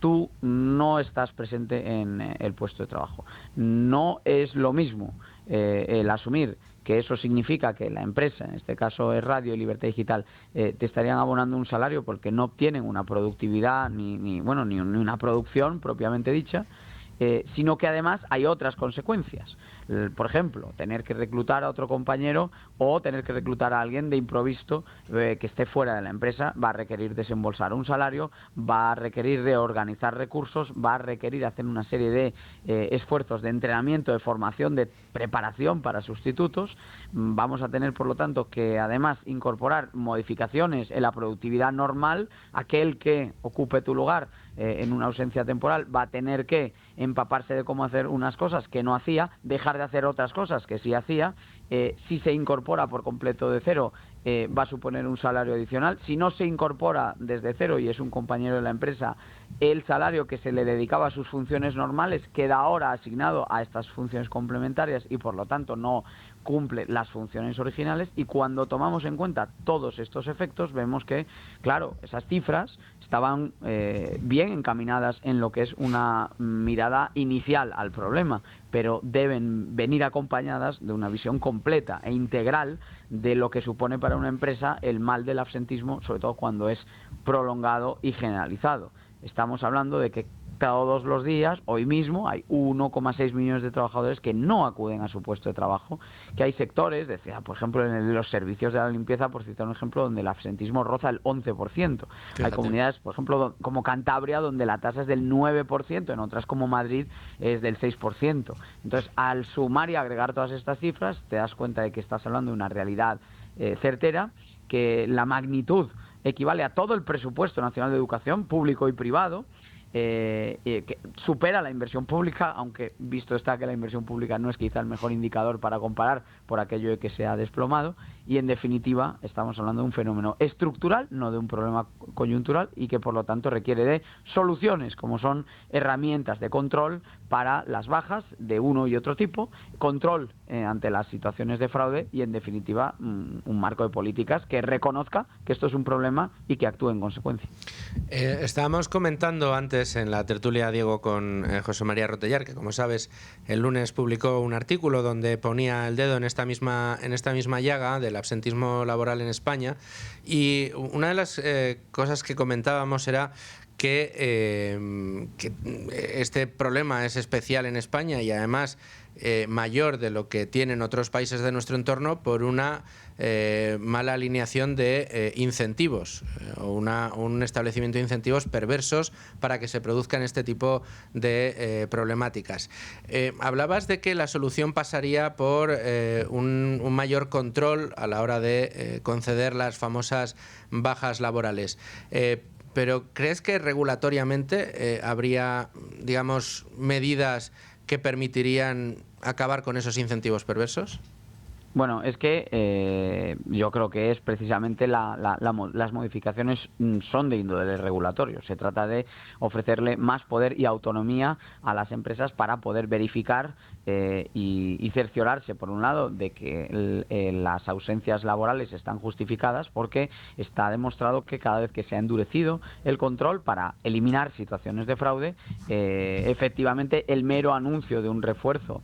tú no estás presente en el puesto de trabajo. No es lo mismo el asumir que eso significa que la empresa, en este caso es Radio y Libertad Digital, te estarían abonando un salario porque no obtienen una productividad ni una producción propiamente dicha, sino que además hay otras consecuencias. Por ejemplo, tener que reclutar a otro compañero o tener que reclutar a alguien de improviso que esté fuera de la empresa va a requerir desembolsar un salario, va a requerir reorganizar recursos, va a requerir hacer una serie de esfuerzos de entrenamiento, de formación, de preparación para sustitutos. Vamos a tener, por lo tanto, que además incorporar modificaciones en la productividad normal. Aquel que ocupe tu lugar en una ausencia temporal va a tener que empaparse de cómo hacer unas cosas que no hacía, dejar de hacer otras cosas que sí hacía. Si se incorpora por completo de cero, va a suponer un salario adicional. Si no se incorpora desde cero y es un compañero de la empresa, el salario que se le dedicaba a sus funciones normales queda ahora asignado a estas funciones complementarias y por lo tanto no cumple las funciones originales. Y cuando tomamos en cuenta todos estos efectos, vemos que, claro, esas cifras estaban bien encaminadas en lo que es una mirada inicial al problema, pero deben venir acompañadas de una visión completa e integral de lo que supone para una empresa el mal del absentismo, sobre todo cuando es prolongado y generalizado. Estamos hablando de que todos los días, hoy mismo, hay 1,6 millones de trabajadores que no acuden a su puesto de trabajo, que hay sectores, decía, por ejemplo, en los servicios de la limpieza, por citar un ejemplo, donde el absentismo roza el 11%. Fíjate. Hay comunidades, por ejemplo, como Cantabria, donde la tasa es del 9%, en otras como Madrid es del 6%. Entonces, al sumar y agregar todas estas cifras, te das cuenta de que estás hablando de una realidad certera, que la magnitud equivale a todo el presupuesto nacional de educación, público y privado, que supera la inversión pública, aunque visto está que la inversión pública no es quizá el mejor indicador para comparar por aquello de que se ha desplomado, y en definitiva estamos hablando de un fenómeno estructural, no de un problema coyuntural, y que por lo tanto requiere de soluciones, como son herramientas de control para las bajas de uno y otro tipo, control ante las situaciones de fraude y en definitiva un marco de políticas que reconozca que esto es un problema y que actúe en consecuencia. Estábamos comentando antes en la tertulia, Diego, con José María Rotellar, que como sabes el lunes publicó un artículo donde ponía el dedo en esta misma llaga del absentismo laboral en España, y una de las cosas que comentábamos era que este problema es especial en España y además mayor de lo que tienen otros países de nuestro entorno por una mala alineación de incentivos o un establecimiento de incentivos perversos para que se produzcan este tipo de problemáticas. Hablabas de que la solución pasaría por un mayor control a la hora de conceder las famosas bajas laborales. Pero ¿crees que regulatoriamente habría, digamos, medidas que permitirían acabar con esos incentivos perversos? Bueno, es que yo creo que es precisamente las modificaciones son de índole regulatorio. Se trata de ofrecerle más poder y autonomía a las empresas para poder verificar y cerciorarse, por un lado, de que las ausencias laborales están justificadas, porque está demostrado que cada vez que se ha endurecido el control para eliminar situaciones de fraude, efectivamente el mero anuncio de un refuerzo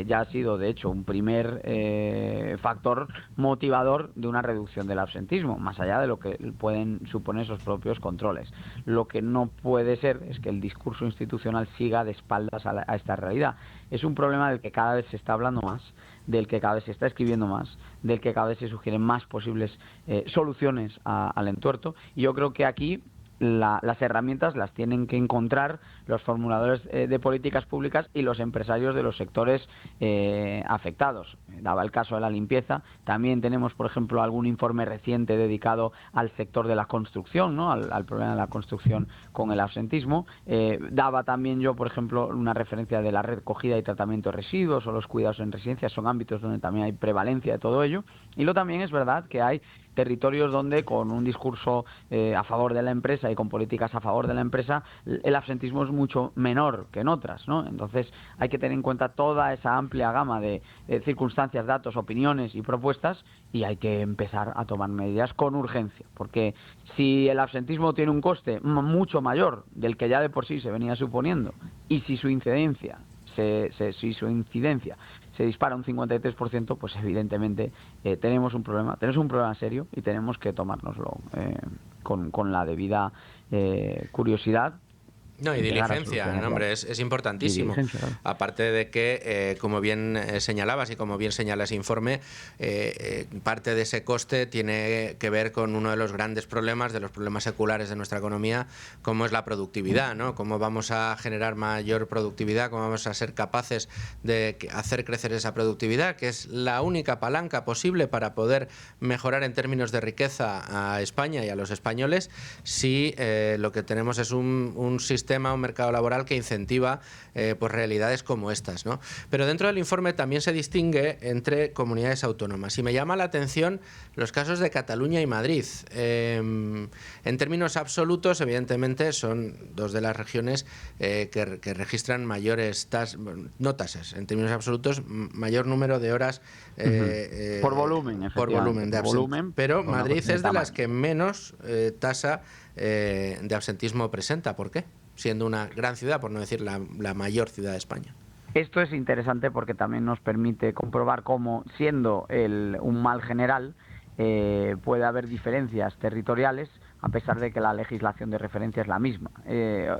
ya ha sido, de hecho, un primer factor motivador de una reducción del absentismo, más allá de lo que pueden suponer esos propios controles. Lo que no puede ser es que el discurso institucional siga de espaldas a esta realidad. Es un problema del que cada vez se está hablando más, del que cada vez se está escribiendo más, del que cada vez se sugieren más posibles soluciones al entuerto, y yo creo que aquí las herramientas las tienen que encontrar los formuladores de políticas públicas y los empresarios de los sectores afectados. Daba el caso de la limpieza. También tenemos, por ejemplo, algún informe reciente dedicado al sector de la construcción, ¿no? al problema de la construcción con el absentismo. Daba también yo, por ejemplo, una referencia de la recogida y tratamiento de residuos o los cuidados en residencias. Son ámbitos donde también hay prevalencia de todo ello. Y luego también es verdad que hay territorios donde, con un discurso a favor de la empresa y con políticas a favor de la empresa, el absentismo es mucho menor que en otras, ¿no? Entonces hay que tener en cuenta toda esa amplia gama de circunstancias, datos, opiniones y propuestas, y hay que empezar a tomar medidas con urgencia, porque si el absentismo tiene un coste mucho mayor del que ya de por sí se venía suponiendo, y si su incidencia se dispara un 53%, pues evidentemente tenemos un problema serio, y tenemos que tomárnoslo con la debida curiosidad. No, y diligencia, no, hombre, es importantísimo. Claro. Aparte de que, como bien señalabas y como bien señala ese informe, parte de ese coste tiene que ver con uno de los grandes problemas, de los problemas seculares de nuestra economía, como es la productividad, ¿no? Cómo vamos a generar mayor productividad, cómo vamos a ser capaces de hacer crecer esa productividad, que es la única palanca posible para poder mejorar en términos de riqueza a España y a los españoles, si lo que tenemos es un sistema, un mercado laboral que incentiva pues realidades como estas, ¿no? Pero dentro del informe también se distingue entre comunidades autónomas, y me llama la atención los casos de Cataluña y Madrid. En términos absolutos, evidentemente, son dos de las regiones que registran mayores tasas, en términos absolutos, mayor número de horas por volumen, de absentismo. Pero Madrid es de las que menos tasa de absentismo presenta. ¿Por qué? Siendo una gran ciudad, por no decir la mayor ciudad de España. Esto es interesante porque también nos permite comprobar cómo, siendo un mal general, puede haber diferencias territoriales, a pesar de que la legislación de referencia es la misma.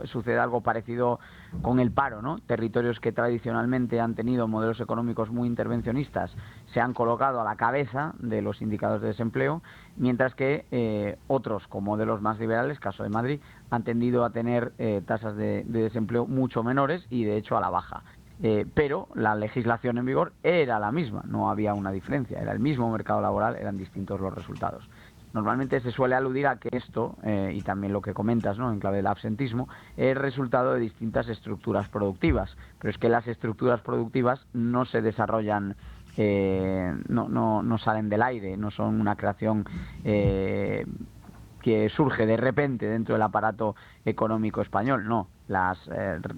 Sucede algo parecido con el paro, ¿no? Territorios que tradicionalmente han tenido modelos económicos muy intervencionistas se han colocado a la cabeza de los indicadores de desempleo, mientras que otros, con modelos más liberales, caso de Madrid, han tendido a tener tasas de desempleo mucho menores y, de hecho, a la baja. Pero la legislación en vigor era la misma, no había una diferencia, era el mismo mercado laboral, eran distintos los resultados. Normalmente se suele aludir a que esto, y también lo que comentas, ¿no?, en clave del absentismo, es resultado de distintas estructuras productivas, pero es que las estructuras productivas no se desarrollan, no salen del aire, no son una creación que surge de repente dentro del aparato económico español, no. Las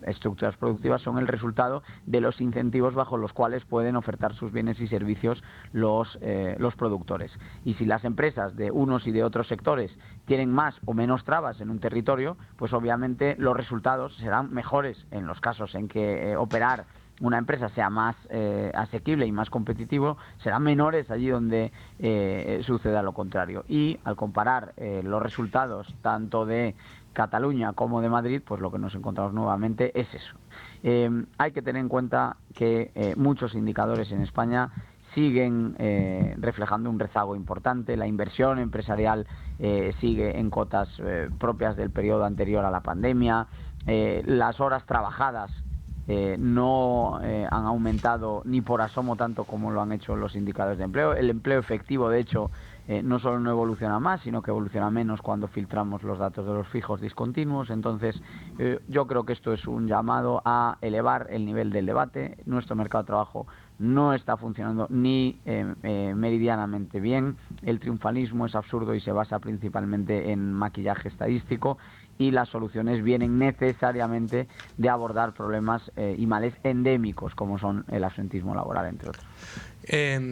estructuras productivas son el resultado de los incentivos bajo los cuales pueden ofertar sus bienes y servicios los productores. Y si las empresas de unos y de otros sectores tienen más o menos trabas en un territorio, pues obviamente los resultados serán mejores en los casos en que operar una empresa sea más asequible y más competitivo, serán menores allí donde suceda lo contrario. Y al comparar los resultados tanto de Cataluña como de Madrid, pues lo que nos encontramos nuevamente es eso. Hay que tener en cuenta que muchos indicadores en España siguen reflejando un rezago importante. La inversión empresarial sigue en cotas propias del periodo anterior a la pandemia. Las horas trabajadas no han aumentado ni por asomo tanto como lo han hecho los indicadores de empleo. El empleo efectivo, de hecho, no solo no evoluciona más, sino que evoluciona menos cuando filtramos los datos de los fijos discontinuos. Entonces, yo creo que esto es un llamado a elevar el nivel del debate. Nuestro mercado de trabajo no está funcionando ni meridianamente bien. El triunfalismo es absurdo y se basa principalmente en maquillaje estadístico, y las soluciones vienen necesariamente de abordar problemas y males endémicos como son el absentismo laboral, entre otros.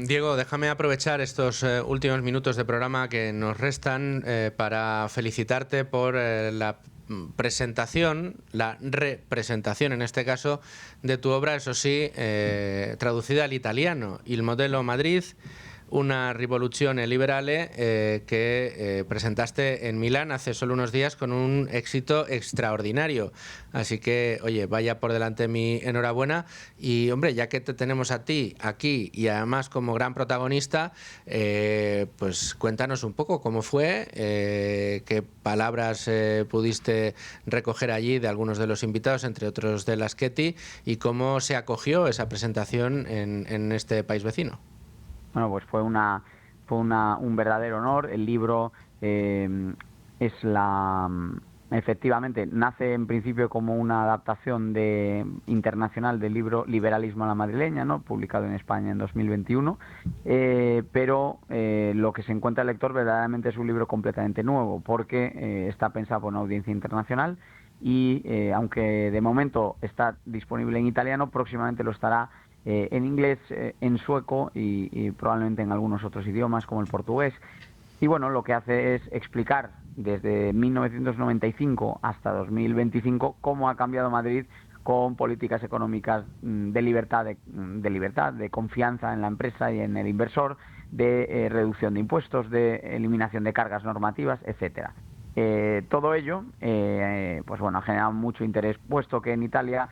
Diego, déjame aprovechar estos últimos minutos de programa que nos restan para felicitarte por la presentación, la representación en este caso, de tu obra, eso sí, traducida al italiano, Il Modello Madrid, una rivoluzione liberale, que presentaste en Milán hace solo unos días con un éxito extraordinario. Así que, oye, vaya por delante mi enhorabuena. Y, hombre, ya que te tenemos a ti aquí y además como gran protagonista, pues cuéntanos un poco cómo fue, qué palabras pudiste recoger allí de algunos de los invitados, entre otros de Laschetti, y cómo se acogió esa presentación en este país vecino. Bueno, pues fue un verdadero honor. El libro efectivamente nace en principio como una adaptación internacional del libro Liberalismo a la madrileña, ¿no?, publicado en España en 2021, pero lo que se encuentra el lector verdaderamente es un libro completamente nuevo, porque está pensado por una audiencia internacional y aunque de momento está disponible en italiano, próximamente lo estará en inglés, en sueco y probablemente en algunos otros idiomas como el portugués. Y bueno, lo que hace es explicar desde 1995 hasta 2025 cómo ha cambiado Madrid con políticas económicas de libertad, de confianza en la empresa y en el inversor, de reducción de impuestos, de eliminación de cargas normativas, etcétera. Todo ello pues bueno, ha generado mucho interés, puesto que en Italia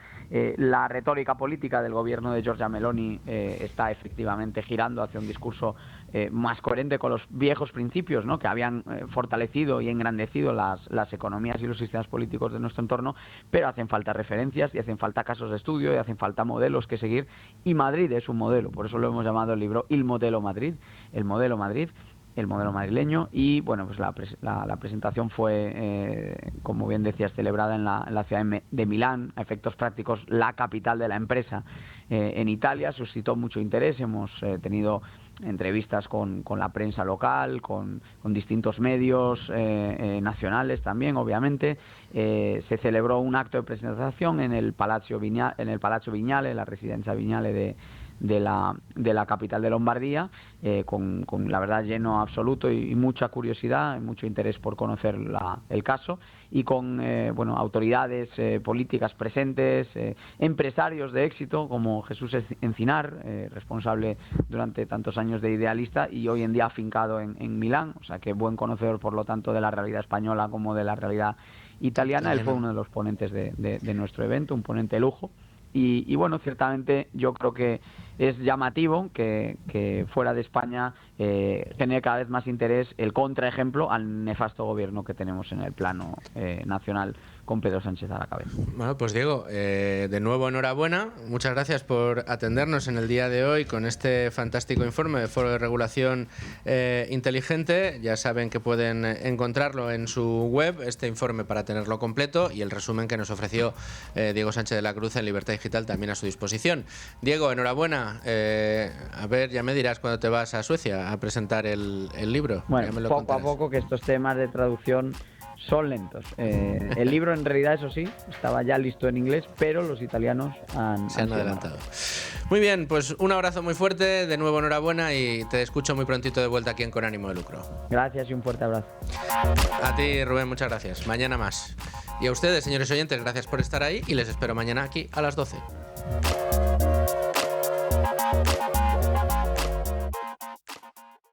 la retórica política del gobierno de Giorgia Meloni está efectivamente girando hacia un discurso más coherente con los viejos principios, ¿no?, que habían fortalecido y engrandecido las economías y los sistemas políticos de nuestro entorno, pero hacen falta referencias y hacen falta casos de estudio y hacen falta modelos que seguir, y Madrid es un modelo. Por eso lo hemos llamado el libro Il Modello Madrid, el modelo Madrid, el modelo madrileño. Y bueno, pues la presentación fue, como bien decías, celebrada en la ciudad de Milán, a efectos prácticos la capital de la empresa en Italia. Suscitó mucho interés, hemos tenido entrevistas con la prensa local, con distintos medios nacionales también, obviamente. Se celebró un acto de presentación en el Palazzo Vignale, la residencia Vignale de la capital de Lombardía, con la verdad lleno absoluto y mucha curiosidad, mucho interés por conocer el caso, y con bueno, autoridades políticas presentes, empresarios de éxito como Jesús Encinar, responsable durante tantos años de Idealista y hoy en día afincado en Milán, o sea que buen conocedor por lo tanto de la realidad española como de la realidad italiana. Él fue uno de los ponentes de nuestro evento, un ponente de lujo. Y bueno, ciertamente yo creo que es llamativo que fuera de España genere cada vez más interés el contraejemplo al nefasto gobierno que tenemos en el plano nacional con Pedro Sánchez a la cabeza. Bueno, pues Diego, de nuevo enhorabuena. Muchas gracias por atendernos en el día de hoy con este fantástico informe de Foro de Regulación Inteligente. Ya saben que pueden encontrarlo en su web, este informe, para tenerlo completo, y el resumen que nos ofreció Diego Sánchez de la Cruz en Libertad Digital también a su disposición. Diego, enhorabuena. A ver, ya me dirás cuándo te vas a Suecia a presentar el libro. Bueno, poco contarás. A poco, que estos temas de traducción son lentos. El libro, en realidad, eso sí, estaba ya listo en inglés, pero los italianos se han adelantado. Muy bien, pues un abrazo muy fuerte, de nuevo enhorabuena, y te escucho muy prontito de vuelta aquí en Con Ánimo de Lucro. Gracias y un fuerte abrazo. A ti, Rubén, muchas gracias. Mañana más. Y a ustedes, señores oyentes, gracias por estar ahí, y les espero mañana aquí a las 12.